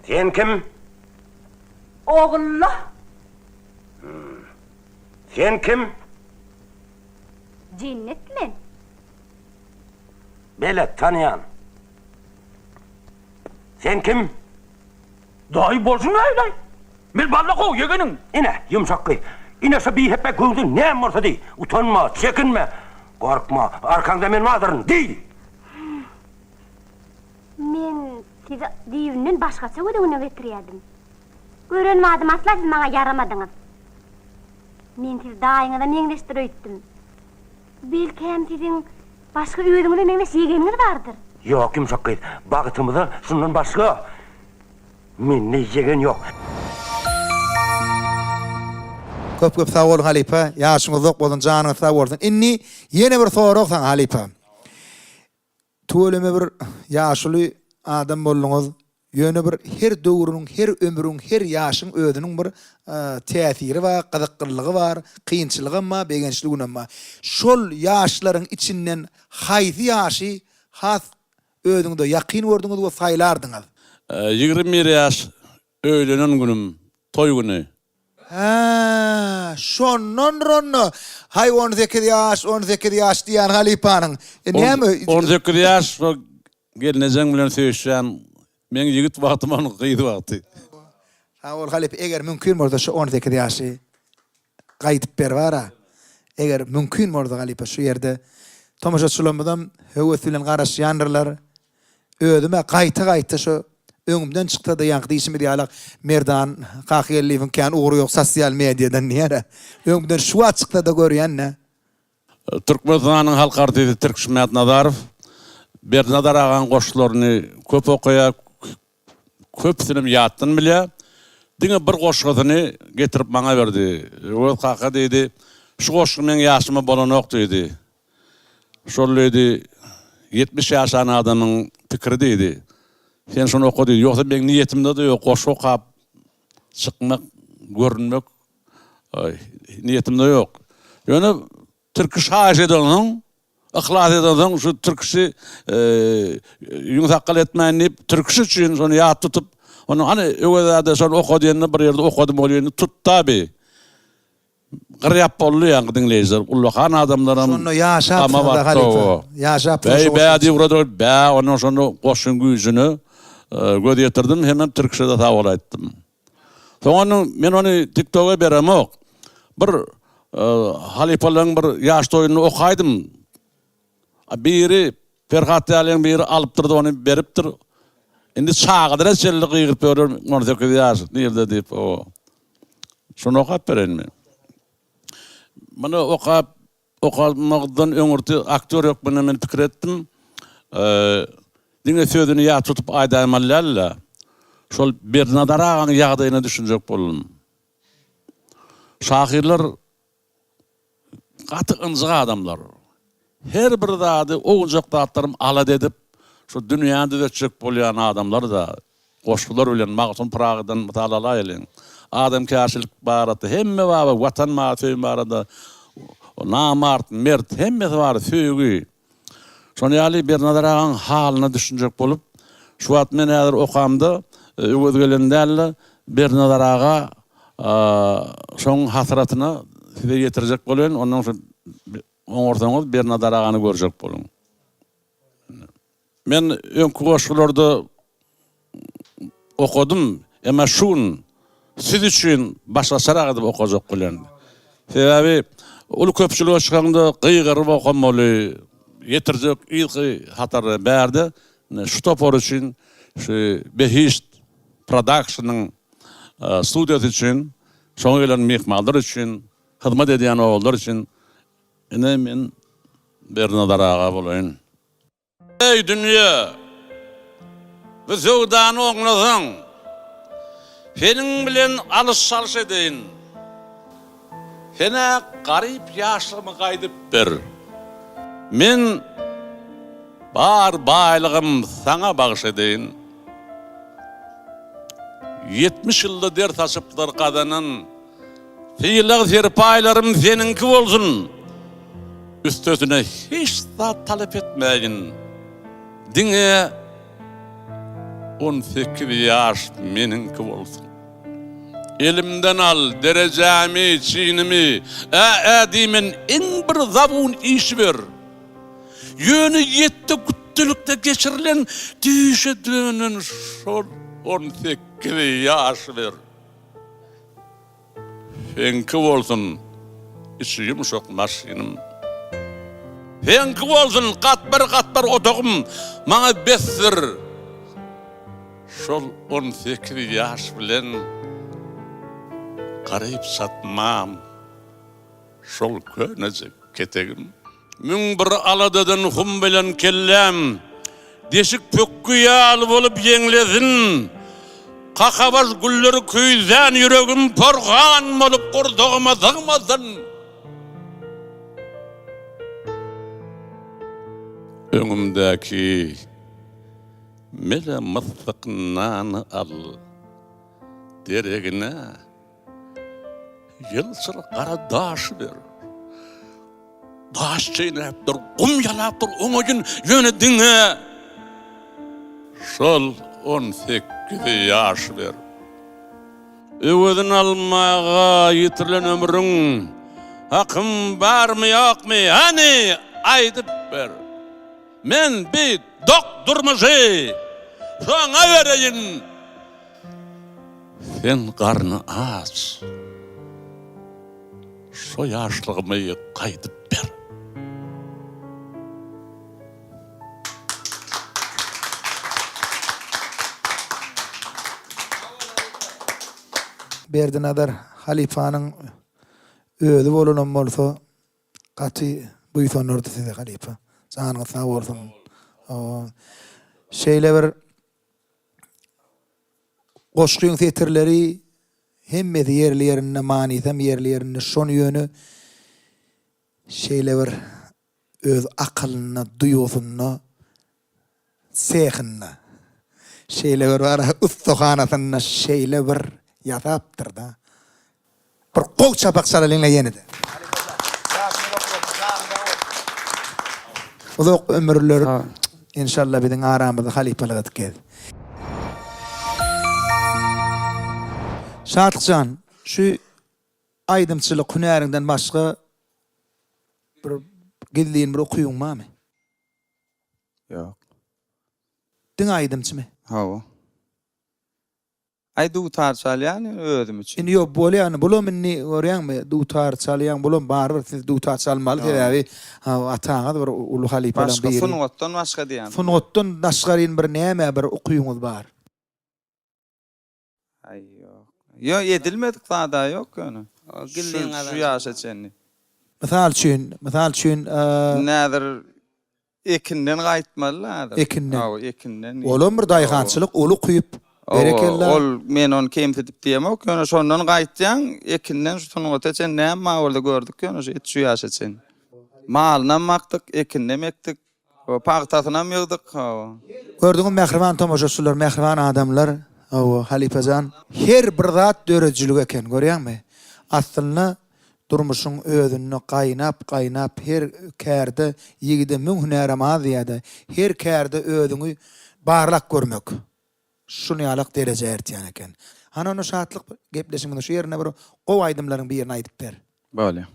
Sen kim? Oğullah. Sen kim? Cinnetlen. Belet tanıyan. Sen kim? Dahi bolsun öyle. Bir ballak o yegenin. İne yumuşak kıy. İne bir hep gördün ne varsa değil. Utanma, çekinme. Korkma, arkanda men vardırın değil. Men sizi divinin başkası ödüğüne getiriyordum. Görünmedim asla siz bana yaramadınız. Men siz dayınıdan yenleştiriyordum. Belki hem sizin başka ödüğünüzde neymiş yegeniniz vardır. Yok yumuşak kıy. Bağıtımızda şundan başka. Men ne yegen yok. Köp sağ olun Halipe. Yaşını zok boldun, canını sağ olsun. Inni yeni bir soru san Halipe. Tuğleme bir yaşlı adam boldunuz. Yönü bir her döwrüň, her ömrüň, her ýaşyň özüniň bir täsiri we gyzyklygy bar, kynçylygy ma, begençligi ma. Şol ýaşlaryň içinden haýsy ýaşy has özüňde ýakyn gördüňiz we saýlardyňyz? 21 yaş öğlenen günüm, toy günü. Şondan ronno. Hay 18 yaş, 18 yaş diýen Halipanyň. Näme? 18 yaş gelnejeň bilen söýüşýän men ýigit wagtyma ony gyýdy wagty. Ha ol Halip, eger mümkün bolsa şu 18 ýaşy gaýdyp ber bara. Eger mümkün bolsa Halip şu ýerde tomaşaçylarymyzdan höwes bilen garaşýandylar. Ödüme gaýta şu öňümden çykdy da ýaňky işimi diýalak merdan gaýelliwin kan ugry ýok sosial mediadan näre. Öňümden şu çykdy da görýän. Türkmenistanyň halk artisti Türkşmät Nazarow Bernadar agan goşlaryny köp okuýa, köpsini ýatdyn bile. Diňe bir goşgyny getirip maňa berdi. O kaka diýdi, şu goşgy men ýaşyma bolanok diýdi. Şol diýdi 70 ýaşany adamyň pikiri diýdi. Sen şunu oku diýdi. Ýoksa men niýetimde de ýok, goşgy okap çykmak, görünmek niýetimde ýok. Ýöne türkü şaýy edeniň ihlas edeniň şu türküsi ýumşakal etmän diýip türküsi üçin şonu ýat tutup onu hani öwede şonu oku diýende bir ýerde okudym bolýany tutdaby. Gyrýap boldy ýa-ni dinleýiler. Ullahan adamlaram. Şonu ýaşap da Halipe. Ýaşap. Bädi burada bä onun şonu goşun güýjüni göz ýetirdim, hemen türkçede tawal aýtdym. Soňra men onu TikTok'a beremok. Bir Halipalaryň bir ýaş toýuny okaýdym. Biri Ferhat Ýalyň biri alypdyrdy, onu beripdir. Endi çağdyra çellik ýygyp berýär, 18 ýaş nerede diýip o. Şonu okap berenmi? Mana okamagdan öňürti aktör ýok, buna men pikir etdim. Diňe sözüni ýa tutup aýdamalylar. Şol Bernadar agaň ýagdaýyna düşünjek boldum. Şahirler Gaty ınjyk adamlar. Her bir zady oňjak zatlarym alad edip şu dünýäde geçecek bolýan adamlar da goşgular bilen Magsun Pragydan mutalala elen. Adam käşilik barada hemme baba watan maatı barada namart mert hemme bar söýgi. Şonu ýaly bir nazaraň halyna düşünjek bolup şu wagt men häzir okamda öwedgelendäle bir nazaraga şoň hasratyna size ýetirjek bolýan, ondan soň oňortaňyz bir nazaragany görjek bolun. Men öňkü goşgularda okudum, emma şun siz üçün başgaçarak edip okajak bolýan. Sebebi ul köpçülüge çykanda gyýgyryp okamaly, ýetirjek ilki hatary berdi. Şu topor üçün şu Behişt Production'ın studiýasy üçün, şoňa gelen mehmanlar üçün, hyzmat edýän ogullar üçün ene men bir nazaraga bolayyn. Ey dünýä, biz ýogdany oňlasaň, senin bilen alış-salış edeyin. Sene garip ýaşlygymy gaýdyp ber. Men bar baýlygym sana bagyş edeyin. 70 ýylda ders açypdylar gadanyn. Fiýillik serpaýlarym seninki bolsun. Üstösüne hiç zat talep etmeyin. Diňe 18 ýaş meninki bolsun. Elimden al derejämi, çiğnimi, diýmen iň bir zabun iş ber. Ýöni ýetdi güttülükde geçirilen düýşe dönen şol 18 ýaş ber. Senki bolsun, içi ýumşak maşinim. Senki bolsun, gatbar otogum, maňa besdir. Şol 18 ýaş bilen garip satmam. Şol könejek ketegim. Müň bir aladadan hum bilen kellem. Deşik pökkü ýaly bolup ýeňledin. Kakabaz gülleri küýden yüregim porgan bolup gurdağıma dağmadın. Öňümdäki mele mıthıknany al deregine yılçıl qara daş ber. Daş çeýnäpdir, gum ýalapdyr, oňaýyn ýönediňe. Şol 18 ýaş ber. Öwedin almaga ýitirilen ömrüň hakym barmy ýokmy? Hani aýdyp ber. Men bir doktormyjy şoňa bereýin. Sen garny aç. Şo ýaşlygymy gaýdyp ber. Berdi nazar halifanyň özü bolan bolsa gaty buýsanardy size halifa. Sanyňyz sag bolsun. Şeýle bir goşgyň setirleri hemmesi yerlerine manysam yerlerine şon ýöne şeýle bir öz akylyna, duýusyna, sehine. Şeýle bir bara ustahanasyna şeýle bir ýatapdyr da. Bir gow çapak çalalyňla ýenide. Uzak ömürler inşallah biziň aramyzda halifalyga dikýär. Şatykjan, şu aýdymçylyk hünärinden başga bir gizliň bir okuýuň barmy? Ýok. Diň aýdymçymy? Hawa. Ay dutar çalyan özüm için. Indi ýok bolýan, bolam inni görýänmi? Dutar çalýan bolam barbyr, siz dutar çalmaly diýäbi. Ataňyz bir ulu halifadan biri. Başga funwatdan başga diýen. Funwatdan naşgaryn bir näme bir okuýuňyz bar. Ay ýok. Ýok edilmedik zada ýok ýöne. Gilliň Şu ýaşa çenni. Misal üçin Nädir ekinden gaýtmaly nädir? Ekinden. Hawa ekinden. Olam bir daýgançylyk ulu kuýup Berekellah. Ol men onu kemsetip diýemok. Ýöne şondan gaýtjan ekinden şu tunuňa çen näme orada gördük ýöne şu etşu ýaşaçyn. Malynam maktyk, ekinden mektik. O pagtatynam ýygdyk. Gördüňiz mehriban tomoşaçylar, mehriban adamlar. O Halipajan her bir zat dörejilik eken, görýärmi? Aslynda durmuşyň özüne gaýnap her kärde ýigide müň hünärama diýede. Her kärde özüňi barlak görmek. Şunu ýalak derece ertýän eken. Ana onu şatlyk gepleşiginde şu ýerine bir gow aýdymlaryň bir ýerini aýdyp ber. Böyle.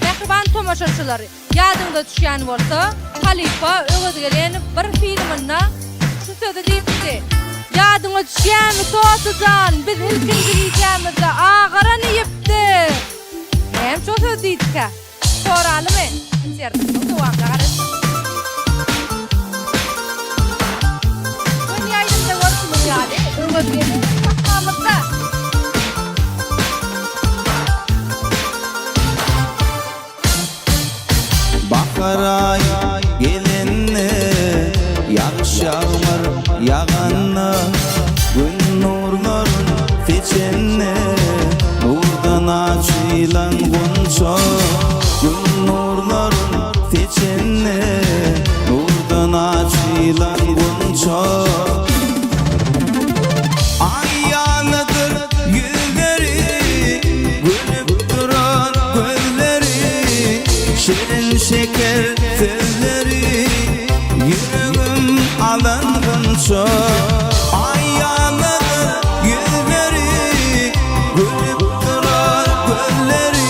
Mehriban tomoşaçylar, ýadyňda düşýän bolsa, Halipa öňe gelen bir filminde şu sözü diýdi. Ýadyňa düşýänmi Tosujan, biz ilkinjilikimizde agyran ýepdi. Hem şu söz diýdi. Soralymy? Sertimiň dowamda garaşyň. Öňe aýdymda görüşmüş ýaly, öňe gelen sakamykda. Bakaray gelinne Yağışağımır yağanna Gün nurların feçenne Nurdan açılan gunça Gün nurların feçenne Nurdan açılan gunça Ayyanıdır gülleri Gülüp duran gözleri Şirin şeker sözleri Yüreğim alıngunça Ayyanıdır gülleri Gülüp duran gözleri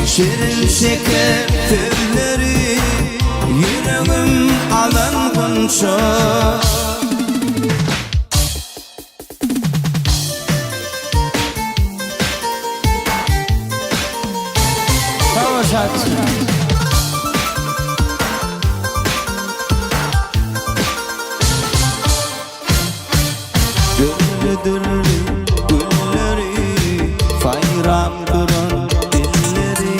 Şirin şeker sözleri Yüreğim alıngunça Dürlü gülleri Fayram duran dilleri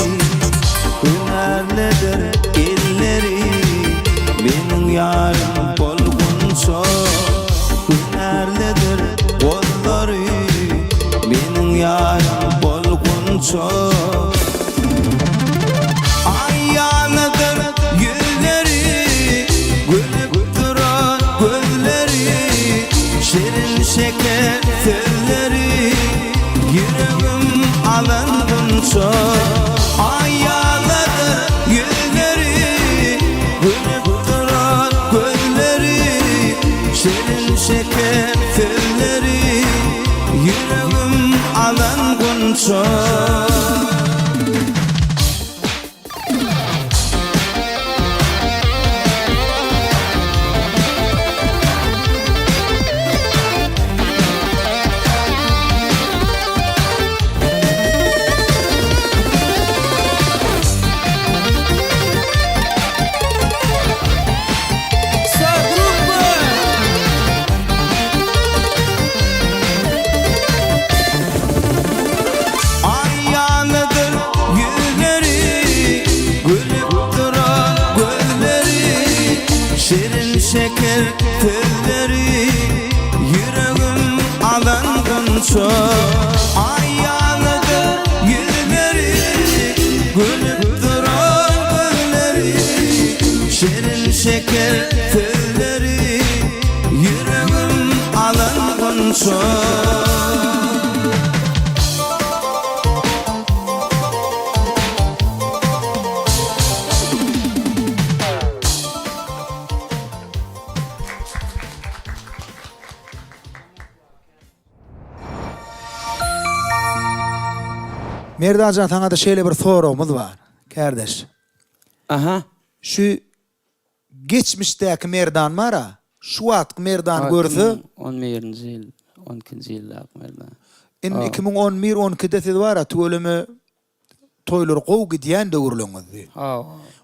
Hünerlidir elleri Benim yarım bolgunça Hünerlidir kolları Benim yarım bolgunça Ayyanıdır gülleri Gülüp duran gözleri Şirin şeker sözleri Yüreğim alıngunça Ayyanıdır gülleri Gülüp duran gözleri Şirin şeker sözleri Yüreğim alıngunça Ayyanıdır gülleri Gülüp duran gözleri Şirin şeker sözleri Yüreğim alıngunça Ayyanıdır gülleri Gülüp duran gözleri Şirin şeker sözleri Yüreğim alıngunça Merdajan taňa da şeýle bir soragymyz bar, kardeş. Aha. Şu geçmişdäki Merdan mara, şu wagtky Merdan görse 11-nji ýyl, 12-nji ýyl Merdan. 2011-12'de siz wara tölümi toylar gow gidýän döwürleňizdi.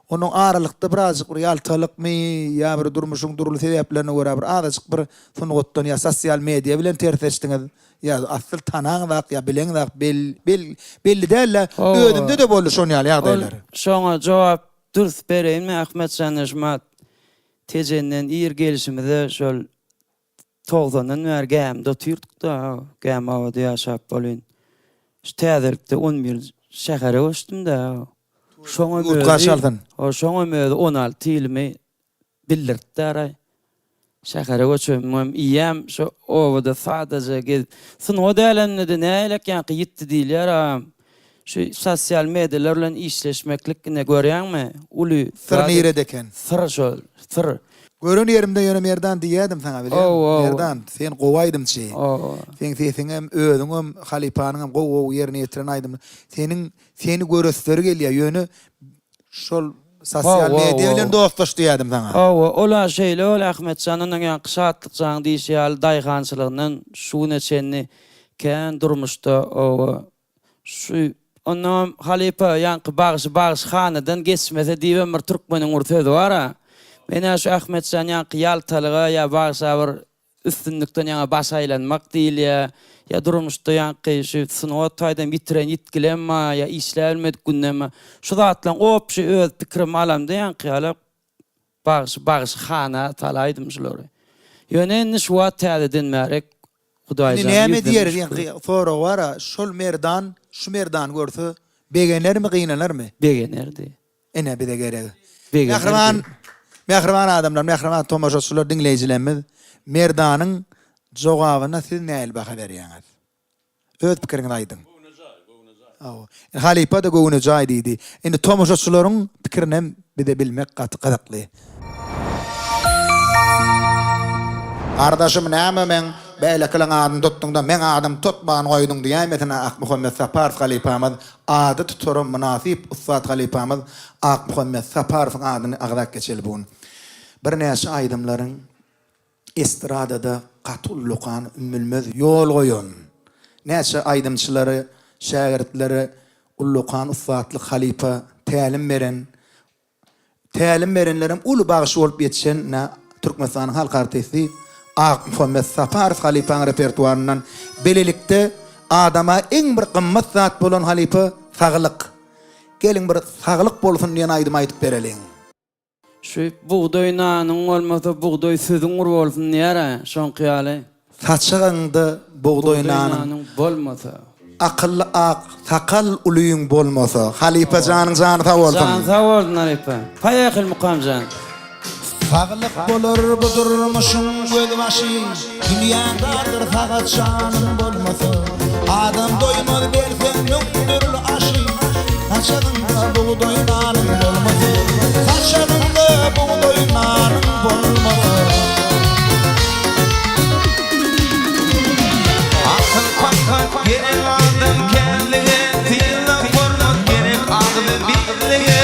Onun aralıkta birazcık bir yaltalık mı ya bir durmuşun durulu sebeplerine göre bir azıcık bir sunugottan ya sosyal medya bilen terseçtiniz ya asıl tanağıdak ya bileňdak belli değerler ödümde de boldy şonu ýaly ýagdaýlar. Şoňa jogap dürüst bereyim Ahmet Sanışmat tejenden ýer gelişimizde şol 90'dan beri gämde oturdyk da gäm awada ýaşap bolyn. Şu täzelikde 11 şähere goşdum da. Şoňa mözi 16 ýylmy bildirdi. Şähere göçmem ýem şu owada sadece gez. Sunuw dälenmedi nälek ýa-ki ýitdi diýler. Şu sosial medialar bilen işleşmeklikine görýärmi? Uly sır deken. Sır şol, sır. Görün yerimde ýöne merdan diýädim sana bilen. Merdan, sen gowaýdym çy. Sen hem özüň halipanyň hem gow ýerine ýetiren aýdym. Seni görüsteri gelýär ýöne şol sosial media bilen dostlaş diýädim sana. Ola şeýle ol Ahmet Cananyň ýa kysatlyk jaň diýýär daýgançylygynyň şu neçeni kän durmuşda şu onam halipa ýa bagyş hanadan geçmese diýen bir türkmeniň urtedy bar. Mene şu Ahmet Can ýa ýaltalyga ýa bagyşa bir üstünlikden ýa baş aýlanmak diýilýär. Ya durmuşda ýa şu synaw taýdan bitiren ýitgilenme ýa işlämedik günnäme. Şu zatlan op şu öz pikirim alamda ýa bagyş hana talaýdym şolary. Ýöne şu täzeden merek Hudaýjy. Näme diýer ýa fora wara şol merdan, şu merdan görse begenlermi gynanarmy? Begenerdi. Ene bir de gerek. Mehriban adamlar, mehriban tomaşaçylar dinleýijilerimiz, merdanyň jogabyna siz näil baha berýäňiz? Öz pikiriňizi aýdyň. Halipa da gowuny jaý diýdi. Endi tomaşaçylaryň pikirini bir de bilmek gazakly. Ardaşym näme men beýle kılan adam tutduğunda men adam tutmayan koydun diýmetin Ak Muhammed Saparov halipamız adı tuturum münasip Ustad halipamız Ak Muhammed Saparov'un adını agdak geçeli bugün. Bir näçe aýdymlaryň estradada qatulluqan ümmülmez yol goýun. Näçe aýdymçylary, şägirdleri ulluqan Ustadlyk halipa tälim berenlerim ulu bagyş bolup ýetişen Türkmenistanyň halk artisti Ak Muhammed Saparov halipaň repertuaryndan belelikde adama en bir gymmat zat bolan halipa saglyk. Gelin bir saglyk bolsun diýen aýdym aýdyp bereliň. Şu buğday nanyň bolmasa buğday sözüň bolsun diýär, şoň ýaly. Saçygyňda buğday nanyň bolmasa, akylly ak, sakal ulyň bolmasa, halipa janyň jany ta bolsun. Jany ta bolsun halipa. Paýakyl mukamjan. Saglyk bolar bu durmuşum göz başy, dünýädadyr faqat janym bolmasa, adam doýmaz bersen nökdürl aşy, saçygyňda buğday nanyň bolmasa, saçygyňda buğday nanyň bolmasa. Akıl pakat gerek adam kendine, tilla format gerek aklı birliğe.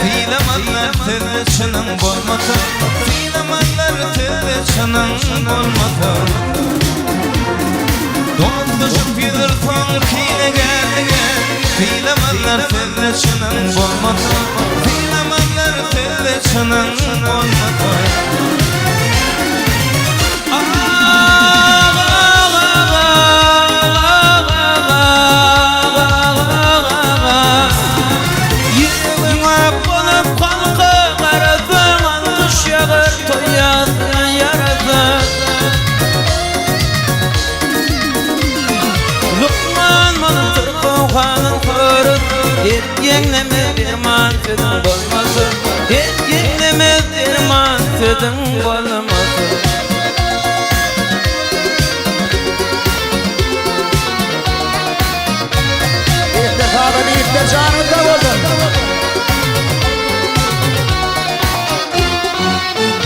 Filamanlar tırçının bolmasa, filamanlar tırçının bolmasa. Donduşup yılırsan kilegerlige, filamanlar tırçının bolmasa, filamanlar tırçının bolmasa. Yegneme derman tedin bolmasy, yegneme derman tedin bolmasy. İttifada bir janymda boldun.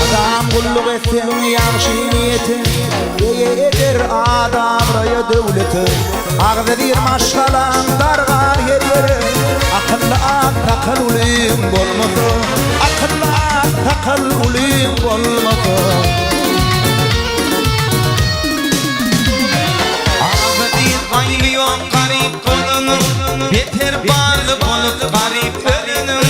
Adam gulluk etsen ýagşy niýetin, eder adam raya döwleti. Agdyr maşgalan dargar ýerleri, akylly ak takal ulyň bolmasa, akylly ak takal ulyň bolmasa. beter bağlı bolup garip ölünüm.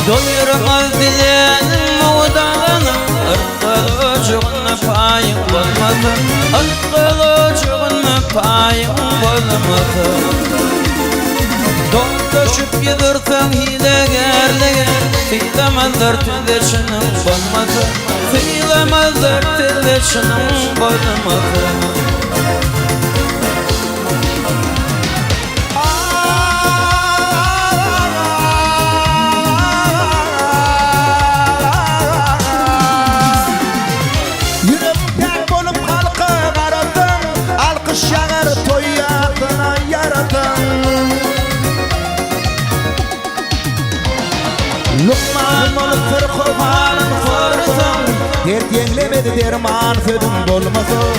Doyurmaz dilenim muğdalanım, ırkılıcığına payım olmadı, ırkılıcığına payım olmadı. Dolaşıp yıdırsan hilegerliğe, hilemezler tüdeşinin olmadı, hilemezler tüdeşinin olmadı. Lukman olup fırkımanın fırsın, dert yenglemedi derman födün bolmasın,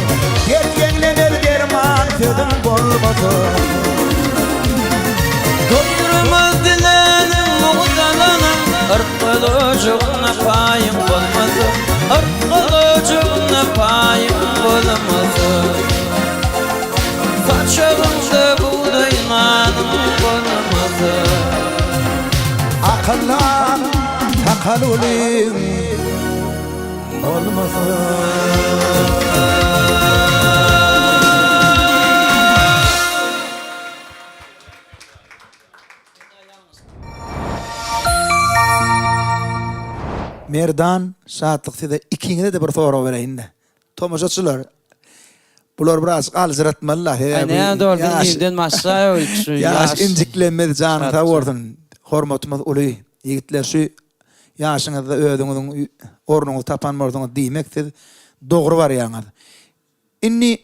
dert yenglemedi derman födün bolmasın. Doyurmaz dilenim muğdalanım, ırkılıcığına payım olmadı, ırkılıcığına payım olmadı. Saçağımda buğdaymanım olmadı. Akıllan takaluluyum olmasın. Merdan saatlık size ikinize de bir soru vereyim de. Tomaşaçılar, bular biraz alzıratmalılar. Ne doğru bildiğin masaya uçu. Yaş inciklenmedi canı tavrın. Hormatımız uluy. Yigitler şu yaşınızda ödüňiziň ornuňy tapanmardyňy diýmekdir. Dogry var ýaňyz. Inni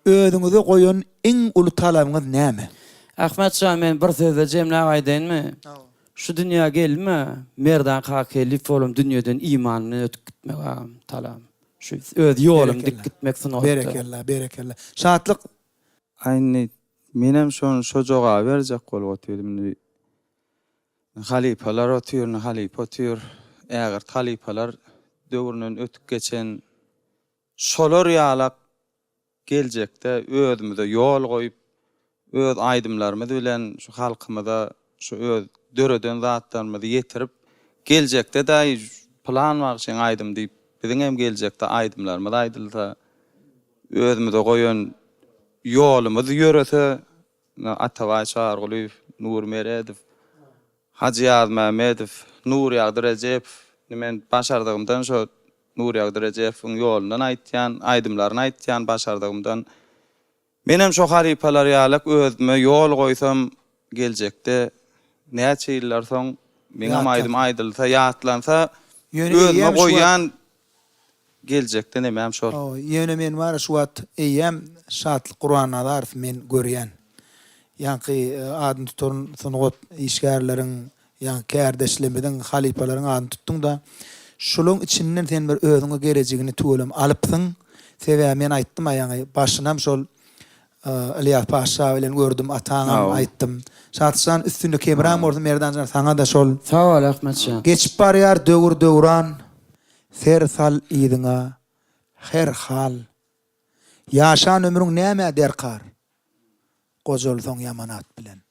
ödüňize goýan iň uly talabyňyz näme? Ahmetcan, men bir sözle jemläp aýdaýynmy? Şu dünýä gelme, merdan kakelyp bolum dünýeden imanny ötüp gitmek talam. Şu öz ýolum dik gitmek sunapdy. Berekellah, berekellah. Şatlyk. Aýny menem şo joga berjek bolup otyrym. Halipalar otyr, halipa otyr. Eger halipalar döwründen ötüp geçen şolar ýalak geljekde özümizde ýol goýup, öz aýdymlarymyz bilen şu halkymyza şu öz döreden zatlarymyzy ýetirip geljekde de plan bagşyň aýdym diýip biziň hem geljekde aýdymlarymyz aýdylsa özümizde goýan ýolumyzy ýörese Atawa Çargulyw, Nur Meredow, Hacı Yaz Mehmedow, Nur Ýagdy Rejep, men başardygymdan şo Nur Ýagdy Rejepowyň ýolundan aýtýan, aýdymlaryny aýtýan başardygymdan menem şo halipalar ýalak özüme ýol goýsam geljekde näçe ýyllar soň meňem aýdym aýdylsa, ýatlansa özüme goýan geljekde nämem şol. Ýöne men bar şu wagt eýem şatlyk Qur'ana darf men görýän. Ýa-ni adyn tuturyn sunugat işgärleriň, ýa-ni kärdeşlemeden halipalaryň adyny tutdyň da şoluň içinden sen bir özüňe gerecegini tuğulam alypsyň. Sebäbi men aýtdym ýa-ni başynam şol Ilyas Paşa bilen gördüm, ataňam aýtdym. Şatsan üstünde kebram ordum merdanjan saňa da şol. Sag ol Ahmetcan. Geçip barýar döwür döwran, sersal ýydyňa her hal. Ýaşan ömrüň näme derkar? Gozolsoň yamanat bilen.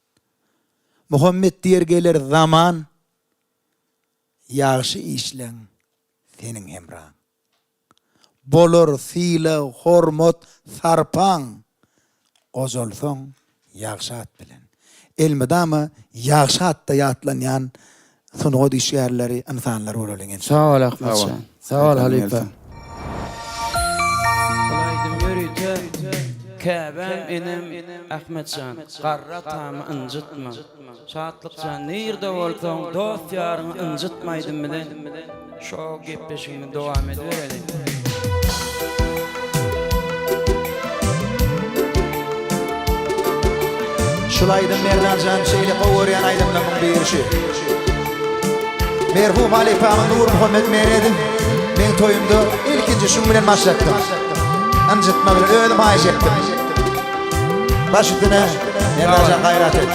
Muhammed diýer geler zaman, ýaşy işleň seniň hemraň. Bolur sile, hormat, sarpaň, gozolsoň ýaşat bilen. Elmedama ýaşatda ýatlanýan sunugat işgärleri, insanlar bolýan. Sag ol Ahmetcan. Sag ol halipa. Käbem enem Ahmetcan, garra tamy injitma. Şatlykjan nirde bolsaň dost ýaryňy injitmaýdym bilen. Şo gepleşigimi dowam ediberelim. Şulaydın merdanjan şeýle gowurýan aýdymlaryň birişi. Merhum halipamyň Nur Muhammed Meredow men toýumda ilkinji şuň bilen başlatdym. Anjytma bilen özüm aýyş etdim. Başytyna merdanjan gaýrat et.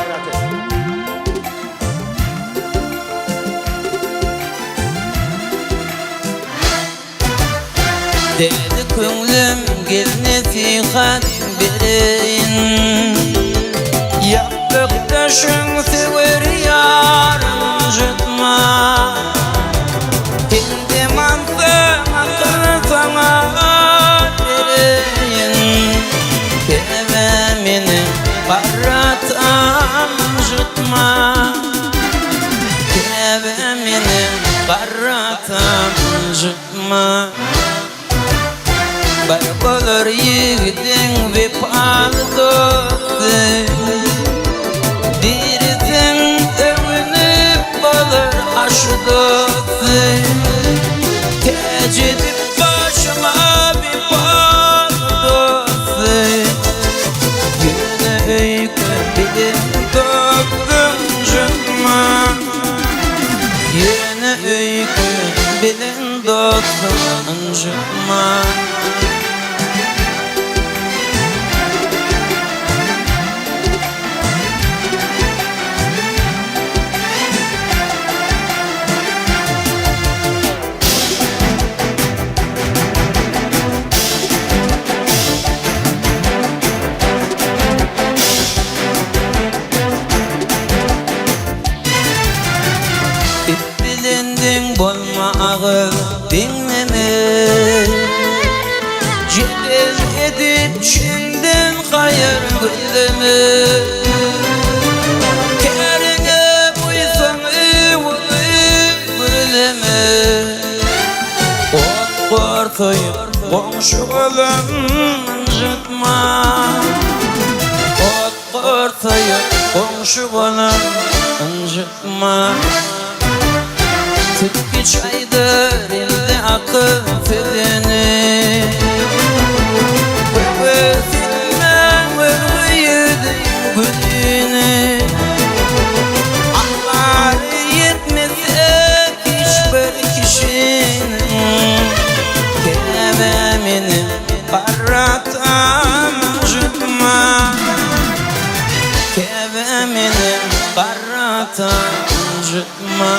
Dedi köňlüm gel nesihat, bir deyin Yapık taşın sever yarım jıtma Hildi mantı akıl sana deyin Keve meni baratan jıtma Keve meni baratan jıtma Baybalar yiğidin ve paldosu Dirizin övünüp balır aşdosu Tecedip başıma bir paldosu Yine öykü bilin doktum jıtma Yine öykü bilin doktum jıtma Bilindin bolma ağır dinleme Cebel edip şimdin hayır gülleme Kerine buysan gülleme Ot kortayıp komşu olan jıtma Ot kortayıp komşu olan jıtma Tıpkı çaydır elde akıl fedeni Öpüzünden ölüydü gülüne Anlar yetmese hiçbir kişinin Kevemini baratan jıtma Kevemini baratan jıtma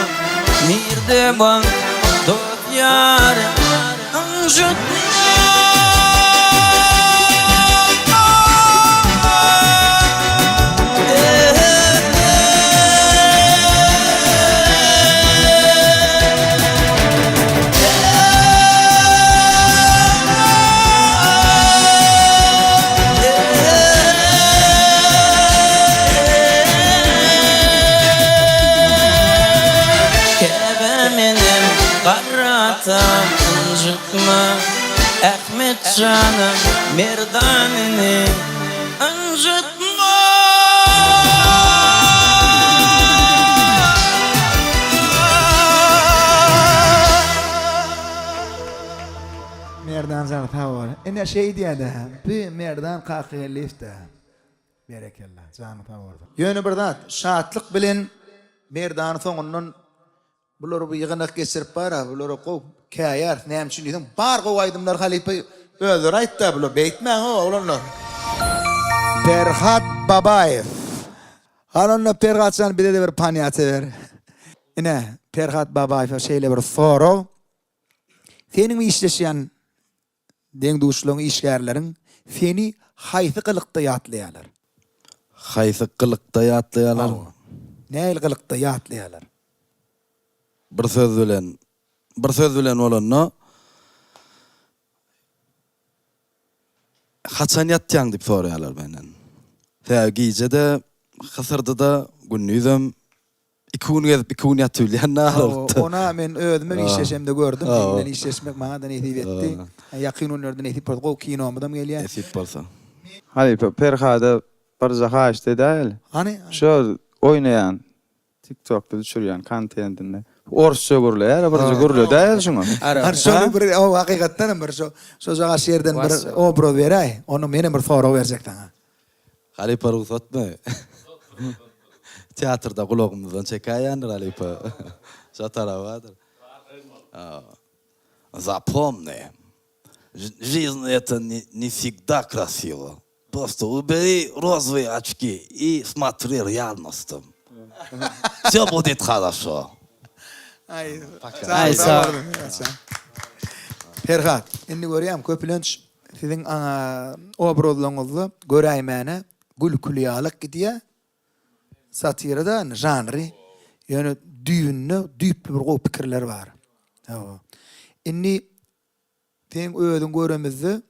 Mirde bal dot yâre anjutma Baratan anjutma Ahmet canım merdanini anjutma Merdan zat var. Ene şey diýdi. Bu merdan kakylifde. Berekellah. Jany tawardy. Ýöne bir zat şatlyk bilen merdan soňundan bular bu yığınak geçirip bara, bular qow käýär, näme üçin bar qow aýdymlar halipa öldür aýtdy bular, beýtmäň oğlanlar. Ferhat Babayev. Hanonda Ferhatcan bir de bir paniýaty ber. Ine Ferhat Babayev şeýle bir soro. Senin işleşýän deň duşluň işgärleriň seni haýsy kylykda ýatlaýarlar? Haýsy kylykda ýatlaýarlar? Näil kylykda ýatlaýarlar? Bir söz bilen olanna haçan ýatýaň diýip soraýarlar menden. Tägije de hasyrda da günnüzem 2 gün gezip 2 gün ýatylýan. Ona men özüme işleşemde gördüm. Men işleşmek maňa da näsip etdi. Ýakyn önlerden näsip boldy. O kinomdam gelýär. Näsip bolsa. Hali perhada bir jahaş dedäl. Hani Şo oýnaýan TikTok'da düşürýän kontentinde. Orsça görülýär, birçe görülýär däl şoňa. Har şonu bir o hakykatdan bir şo jaga şerden bir obraz beräý. Onu meni bir soro berjekdiň. Halipa ruhsatmy? Teatrda kulağımızdan çekayandır Halipa. Şatarawadır. Запомни, жизнь это не всегда красиво. Просто убери розовые очки и смотри реальностью. Все будет хорошо. Ay sağ ol. Ferhat, indi görýärm köpülenç sizin obrazlarınızı göräýmäne gülkülýalyk gidiýär. Satirada janry, yani düýünne düýp bir gowy pikirler bar. Inni sen özüň göremizdi,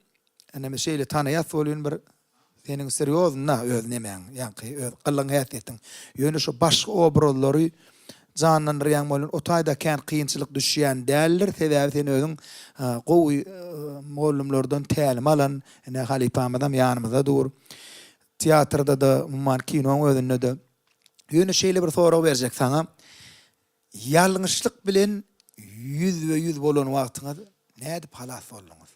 ana meşeyle tanaýas bolýan bir senin seriozna öz nemeň, ýa-ni öz qylan häsiýetiň. Ýöne şu başga obrazlary janlanýan bolan o taýda kän kynçylyk düşýän däldir. Sebäbi sen özüň gowy molumlardan tälim alan, ene halipamydan ýanymyzda dur. Teatrda da, umman kinoň özünde de. Ýöne şeýle bir soraw berjek saňa. Ýalňyşlyk bilen 100% bolan wagtyňyz nädip halas boldyňyz?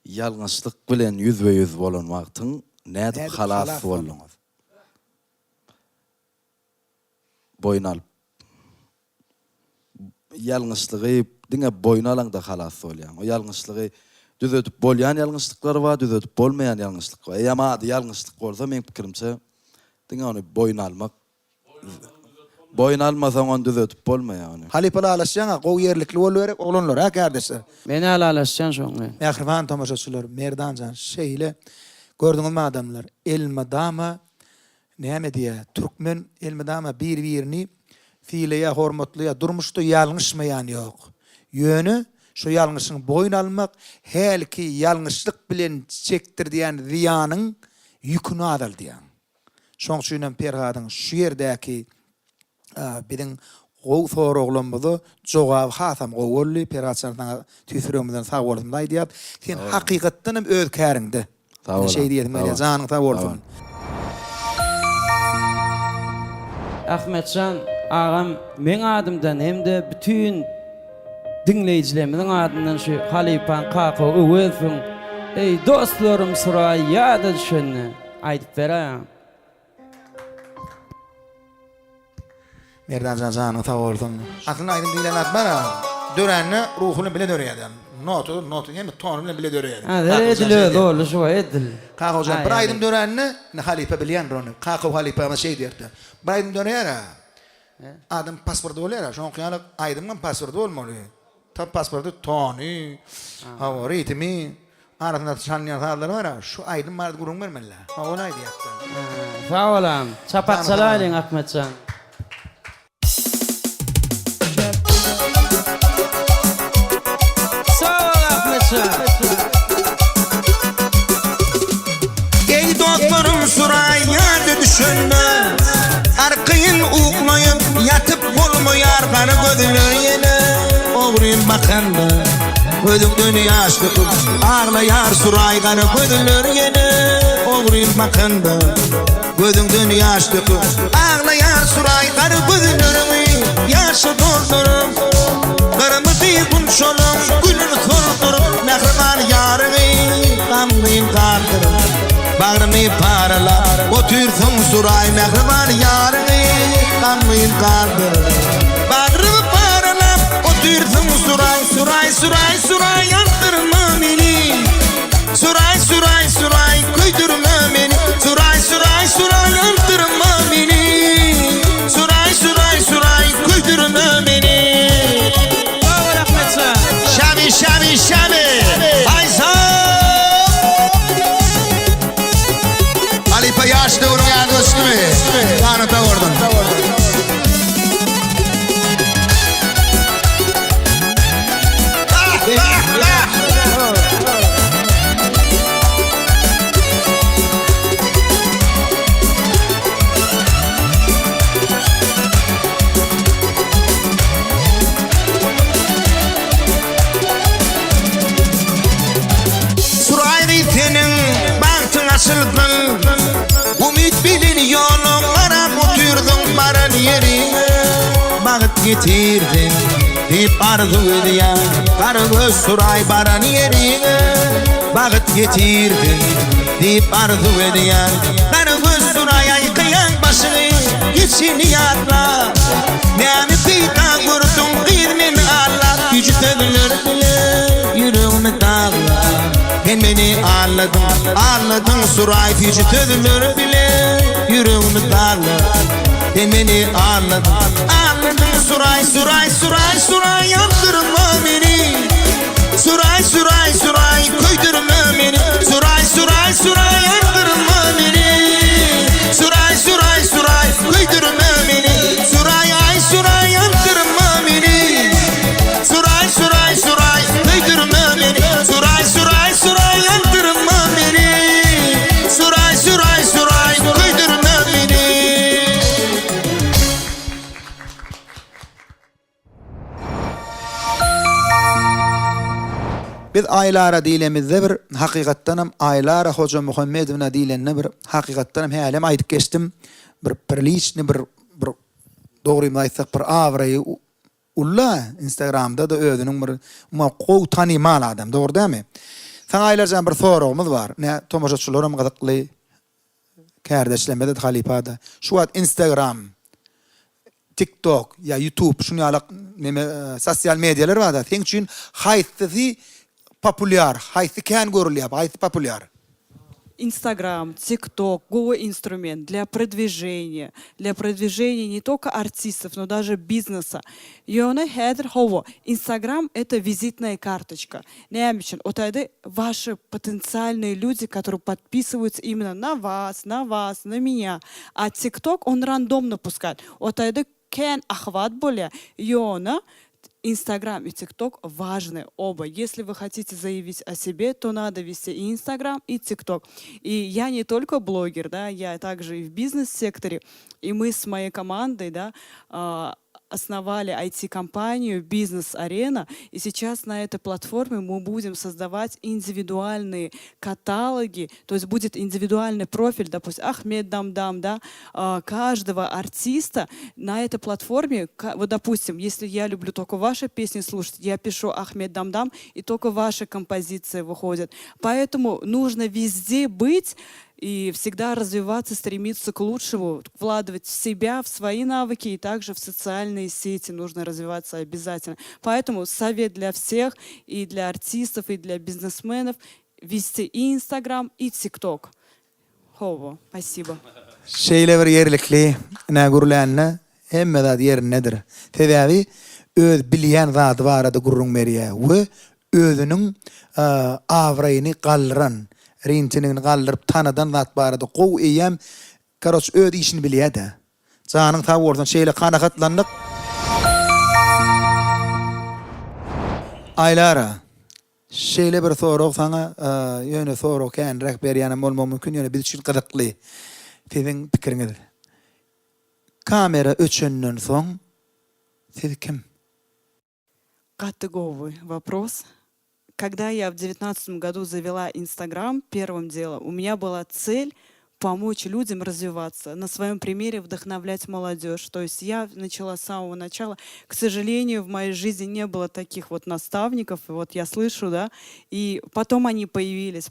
Ýalňyşlyk bilen 100% bolan wagtyň nädip halas boldyňyz? Boyun alıp. Ýalňyşlygy diňe boyun alanda halas bolýan. O ýalňyşlygy düzötüp bolýan ýalňyşlyklar bar, düzötüp bolmaýan ýalňyşlyk bar. Ýa-ma ýalňyşlyk bolsa men pikirimçe diňe ony boyun almak. Boyun almasaň onu düzötüp bolmaýan. Halipala alaşýan gowy ýerlikli bolup berek oglanlar ha kardeşler. Meni alaşýan şoňy. Mähriban tamaşaçylar, merdanjan şeýle gördüňizmi adamlar, elmadama näme diýär? Türkmen elmadama bir-birini fiileye hormatlyya durmuşdy, ýalňyşmaýan ýok. Ýöne şu ýalňyşyň boyun almak, helki ýalňyşlyk bilen çekdirdiýän ziýanyň ýüküni adaldyýan. Şoň üçin Perhadyň şu ýerdäki biziň gowy soraglarymyzy jogab hasam gowully Perhatçylardan tüýsüremizden sag bolsun diýip, sen hakykatdan hem öz käriňde. Şeý diýelim, janyň sag bolsun. Ahmetcan ağam men adımdan hem de bütün dinleyicilerimizin adından şu Halipan Kako öwelfün ey dostlarım suray ýa-da düşenni aýdyp berýär. Merdan janyň sag bolsun. Aslynda aýdym diýilen atmara, dörenni ruhuny bile döreýär. Notu ýa-ni tonu bile döreýär. Ha, edil öýle şu edil. Kakojan bir aýdym dörenni ne halipa bilýän rony. Kako halipa ma şeý diýerdi. Bir aýdym döreýär. Adam pasportu bolýar, şoň ýaly aýdymdan pasportu bolmaly. Ta pasportu tony, ritmi, arasynda çanýan hallar bar. Şu aýdym mardy gurun bermeliler. Ha onu aýdýapdy. Sag bolam. Çapat salaýyn Ahmetcan. Ey dostlarım suraýa düşünme, arkayın uğlayıp yatıp bolmaýar gany gözler ýene ogryn bakanda gözüňden ýaş döküp ağlaýar suray gany gözler ýene ogryn bakanda gözüňden ýaş döküp ağlaýar suray gany gözlerimi ýaşy doldurup garymyzy günşolum gülün soldurup nähriban ýaryny gamlyn gardyryp bağrımı paralap otursun suray mehriban yarını gamlyn gardyryp bağrımı paralap otursun suray suray suray suray yandırma meni suray suray suray köydürme meni suray suray suray yandırma meni suray suray suray köydürme beni şabi şabi şabi haysa Halipa yaşlı onu yaklaştı mı? Tanıta oradan. Surayri senin baktın açıldın. Umid bilin yollara oturdun baran yerine Bağıt getirdin hep arzu ediyen Karagöz suray baran yerine Bağıt getirdin hep arzu ediyen Karagöz suraya yıkayan başını geçini yatla Nemi pita kurdun kıyırmin Allah Gücü tövülür bile yüreğimi dağla Sen beni anladın suray gücü tövülür bile yüreğimi dağla Sen beni anladın suray suray suray suray yandırma beni Suray suray suray köy Biz Aylara diýlemizde bir hakykatdanam Aylara Hoca Muhammedowna diýlenne bir hakykatdanam hälem aýdyp geçdim. Bir priliçni bir dogrymy aýtsak bir awraýy ulla Instagramda da özüniň bir gowy tanymal adam, dogry dämi? Saňa aýlarjan bir soragymyz bar. Ne tomoşaçylarym gyzykly kärdeşlemede halipada. Şu wagt Instagram, TikTok ya YouTube şunu ýaly sosial medialar bar da. Sen üçin haýsy популяр, haýsy kän görülýär, haýsy популяр? Инстаграм, ТикТок, Google инструмент для продвижения не только артистов, но даже бизнеса. И он хедер хово. Инстаграм — это визитная карточка. Немечен, вот это ваши потенциальные люди, которые подписываются именно на вас, на меня. А ТикТок он рандомно пускает. Вот это кен охват более. И он Инстаграм и ТикТок важны оба. Если вы хотите заявить о себе, то надо вести и Инстаграм, и ТикТок. И я не только блогер, да, я также и в бизнес-секторе. И мы с моей командой, да, основали IT-компанию «Бизнес-арена», и сейчас на этой платформе мы будем создавать индивидуальные каталоги, то есть будет индивидуальный профиль, допустим, Ахмед Дамдам, да, каждого артиста на этой платформе. Вот, допустим, если я люблю только ваши песни слушать, я пишу Ахмед Дамдам, и только ваши композиции выходят. Поэтому нужно везде быть и всегда развиваться, стремиться к лучшему, вкладывать в себя, в свои навыки, и также в социальные сети нужно развиваться обязательно. Поэтому совет для всех, и для артистов, и для бизнесменов, вести и Инстаграм, и ТикТок. Хово, спасибо. Şeýle bir ýerlikli, nägürlänne, hemme zat ýerindedir. Sebäbi öz bilýän zat barada gurrun berýär we özüniň awraýyny galdyran, rinçini galdyryp tanadan zat barada gowy eýem, karoç öz işini bilýär-de. Janyň taw bolsun, şeýle kanakatlandyk. Aylara, şeýle bir sorag saňa ýöne sorag känrek berýänem bolmagy mümkin, ýöne biz üçin gyzykly. Sizin pikiriňiz. Kamera öçünden soň siz kim? Категорий вопрос. Когда я в 2019 году завела Инстаграм, первым делом у меня была цель помочь людям развиваться, на своем примере вдохновлять молодежь. То есть я начала с самого начала. К сожалению, в моей жизни не было таких вот наставников, и вот я слышу, да, и потом они появились,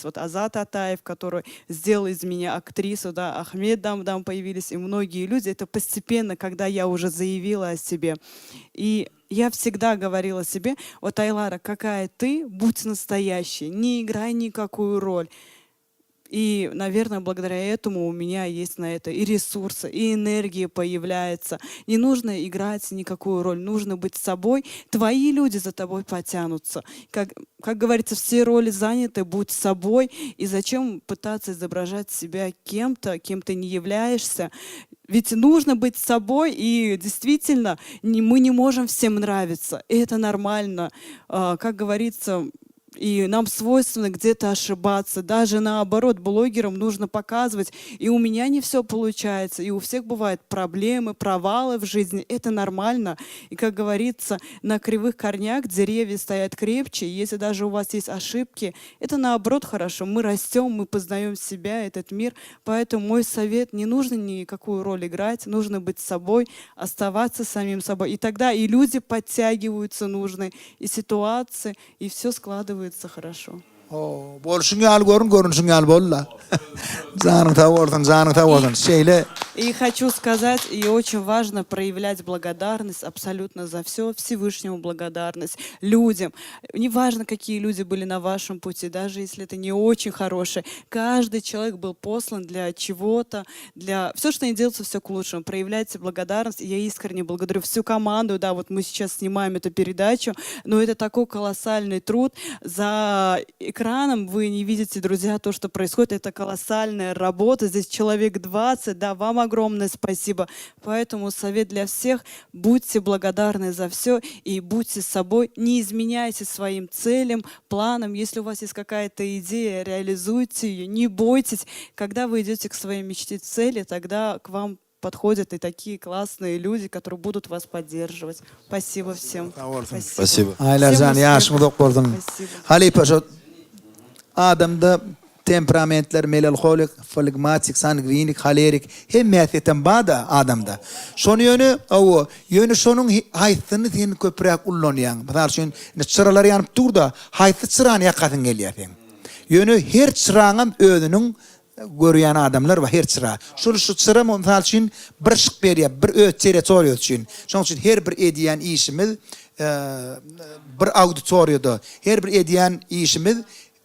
вот Азат Атаев, который сделал из меня актрису, да, Ахмед Дамдам появились, и многие люди. Это постепенно, когда я уже заявила о себе. И я всегда говорила себе: вот, Айлара, какая ты, будь настоящей, не играй никакую роль. И, наверное, благодаря этому у меня есть на это и ресурсы, и энергия появляется. Не нужно играть никакую роль, нужно быть собой. Твои люди за тобой потянутся. Как говорится, все роли заняты, будь собой. И зачем пытаться изображать себя кем-то, кем ты не являешься? Ведь нужно быть собой, и действительно мы не можем всем нравиться. И это нормально. Как говорится, и нам свойственно где-то ошибаться. Даже наоборот, блогерам нужно показывать. И у меня не все получается. И у всех бывают проблемы, провалы в жизни. Это нормально. И, как говорится, на кривых корнях деревья стоят крепче. И если даже у вас есть ошибки, это наоборот хорошо. Мы растем, мы познаем себя, этот мир. Поэтому мой совет: не нужно никакую роль играть. Нужно быть собой, оставаться самим собой. И тогда и люди подтягиваются нужные, и ситуации, и все складывается хорошо. Bolşun ýaly görünüşüň ýaly bolla. Janyň taw bolsun, şeýle. И хочу сказать, и очень важно проявлять благодарность абсолютно за все, Всевышнему благодарность, людям. Неважно, какие люди были на вашем пути, даже если это не очень хорошие. Каждый человек был послан для чего-то, для... Все, что не делается, все к лучшему. Проявляйте благодарность. И я искренне благодарю всю команду. Да, вот мы сейчас снимаем эту передачу, но это такой колоссальный труд. За экраном вы не видите, друзья, то, что происходит. Это колоссальная работа. Здесь человек 20. Да, вам огромное спасибо. Поэтому совет для всех: будьте благодарны за все и будьте собой. Не изменяйте своим целям, планам. Если у вас есть какая-то идея, реализуйте ее. Не бойтесь. Когда вы идете к своей мечте, цели, тогда к вам подходят и такие классные люди, которые будут вас поддерживать. Спасибо всем. Спасибо. Aylarcan Всем yaşmy dok boldun. Спасибо. Halipa şu adamda temperamentler melankolik, flegmatik, sangvinik, holerik hemmetinden bada adamda. Şonu yönü şonun haytını sen köprek ullanyan. Mesela şun çıralar yanıp durda haytı çırağını yakatın gelýär. Yönü her çırağın özünün görýän adamlar we her çıra. Şu çıra mesela şun bir şık berýär, bir öz territoriýa üçin. Şoň üçin her bir edýän işimiz bir auditoriýada, her bir edýän işimiz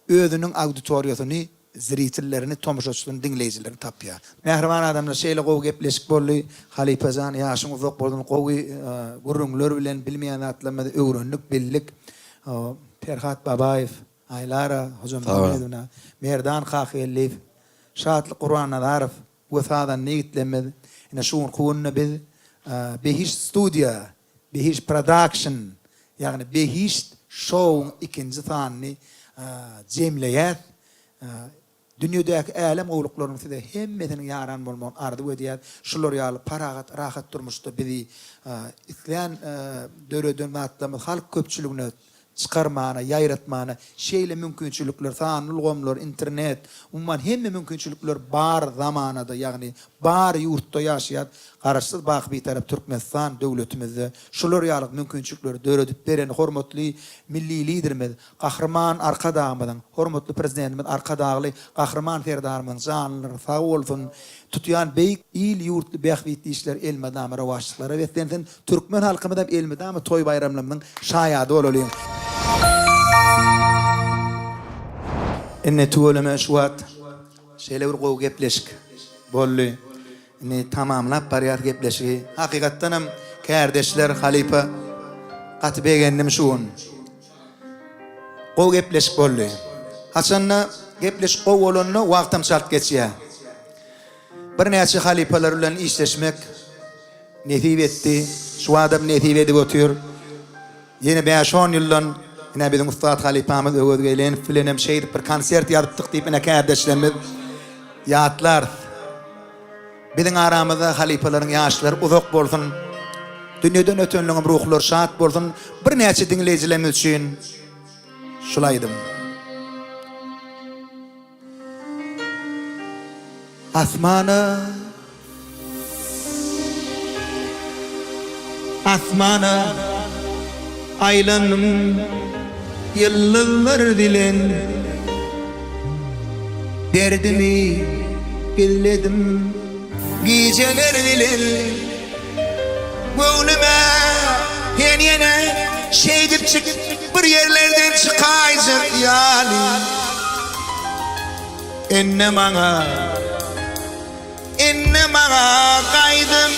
özünün auditoriýasyny, ziritellerini, tomuşaçylaryny, dinleýijilerini tapýar. Mehriban adamlar şeýle gowy gepleşik boldy. Halipazan ýaşyň uzak boldun, gowy gurrunlar bilen bilmeýän atlamada öwrenlik, billik. Ferhat Babayev, Aylara Hocam Mehmeduna, Merdan Khakhyliyev, Şatlyk Qur'an Nazarov, wefadan nigitlemedi. Ine şuň kuwunna biz Behiş Studio, Behiş Production, ýagny Behiş Show ikinji sanny cemleyet dünyadaki alem oğluklarının size hemmetinin yaran bolman ardı ödeyet şular yalı paragat rahat durmuştu bizi isleyen dörödön matlamız halk köpçülüğüne çıkarmana, yayratmana şeyle mümkünçülükler, sanıl gomlar, internet, umman hemme mümkünçülükler bar zamanada, yani bar yurtta yaşayat, karşısız bak bir taraf Türkmenistan devletimizde, şular yalık mümkünçülükler dörödüp beren, hormatlı milli liderimiz, kahraman arka dağımızın, hormatlı prezidentimiz arka dağlı, kahraman ferdarımızın, canlılar, sağ olsun, tutuyan beyik, il yurtlu behvitli işler elmedamı, ravaşlıklara, ve Türkmen halkımızdan elmedamı toy bayramlarının şayadı olalıyım. İnne tuğulama şuat şeyle urgu gepleşik bollu inni tamamlap bariyat gepleşik hakikattanam kardeşler halipa qat begendim şuun qow gepleşik bollu hasanna gepleşik qow bolonno wagtam şart geçýär bir näçe halipalar bilen işleşmek nesip etdi şu adam nesip edip otur yeni 5-10 ýyldan ine bizim Ustad Halipamız öwürgelen filenem şeýdip bir konsert ýadypdyk diýip ine kardeşlerimiz ýatlar. Bizim aramyzda halipalaryň ýaşlary uzak bolsun. Dünýeden ötenligiň ruhlar şat bolsun. Bir näçe dinleýijilerimiz üçin şulaýdym. Asmana aylanım yıllar dilen derdimi billedim geceler dilen gönlüme yene şey dip çıkıp bir yerlerden çıkayacak yani enne bana kaydım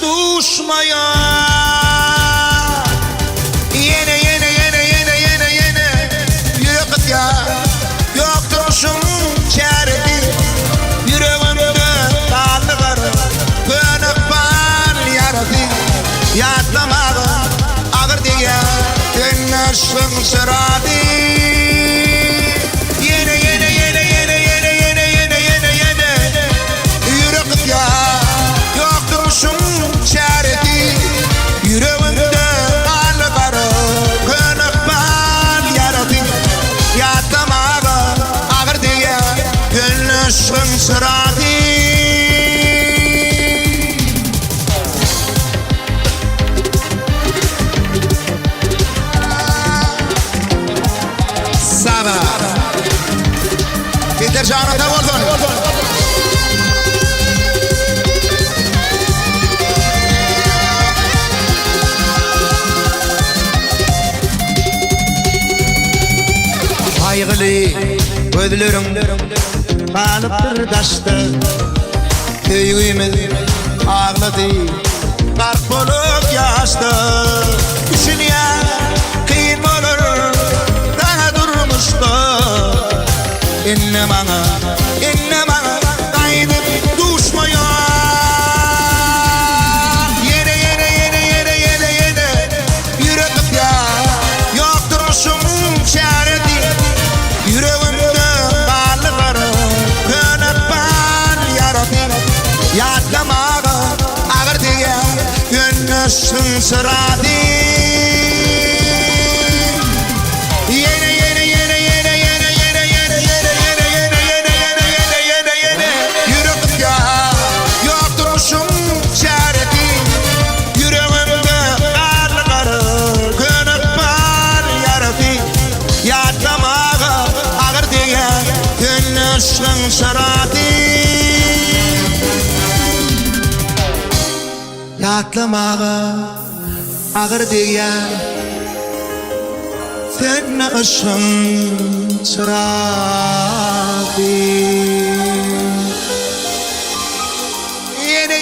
düşmaya yine yürek ya yokturmuşum çareti yüreğimde kanlı var gönük var yaradı yatlamadım ağır diye dönüşüm sıradı yine yürek ya yokturmuşum çareti yüreğimde kanlı var gönük var yaradı yatlamadım ağır diye dönüşüm sıradı Peter Can'a da vurdun. Kaygılı gözlerim kalıptır taştı. Köyümüz ağladı, kark bulup yaştı. Düşünüye kıyım olur, daha durmuştu. İnne bana kaydım düşmüyor. Yere yürek ya yokturmuşum çareti yüreğimde bağlı var gönük var yaradı yatlamağa ışın sıradi Yene yene yene yene yene yene yene yene yene yene yene yene yene yene Yürek ya yok duruşum çareti Yüreğimde karlı karı gönül var yarafi Yatlamağa ağır diye gün ışın sıradi Yatlamağa ağır diyen sen ışın çırağı Yine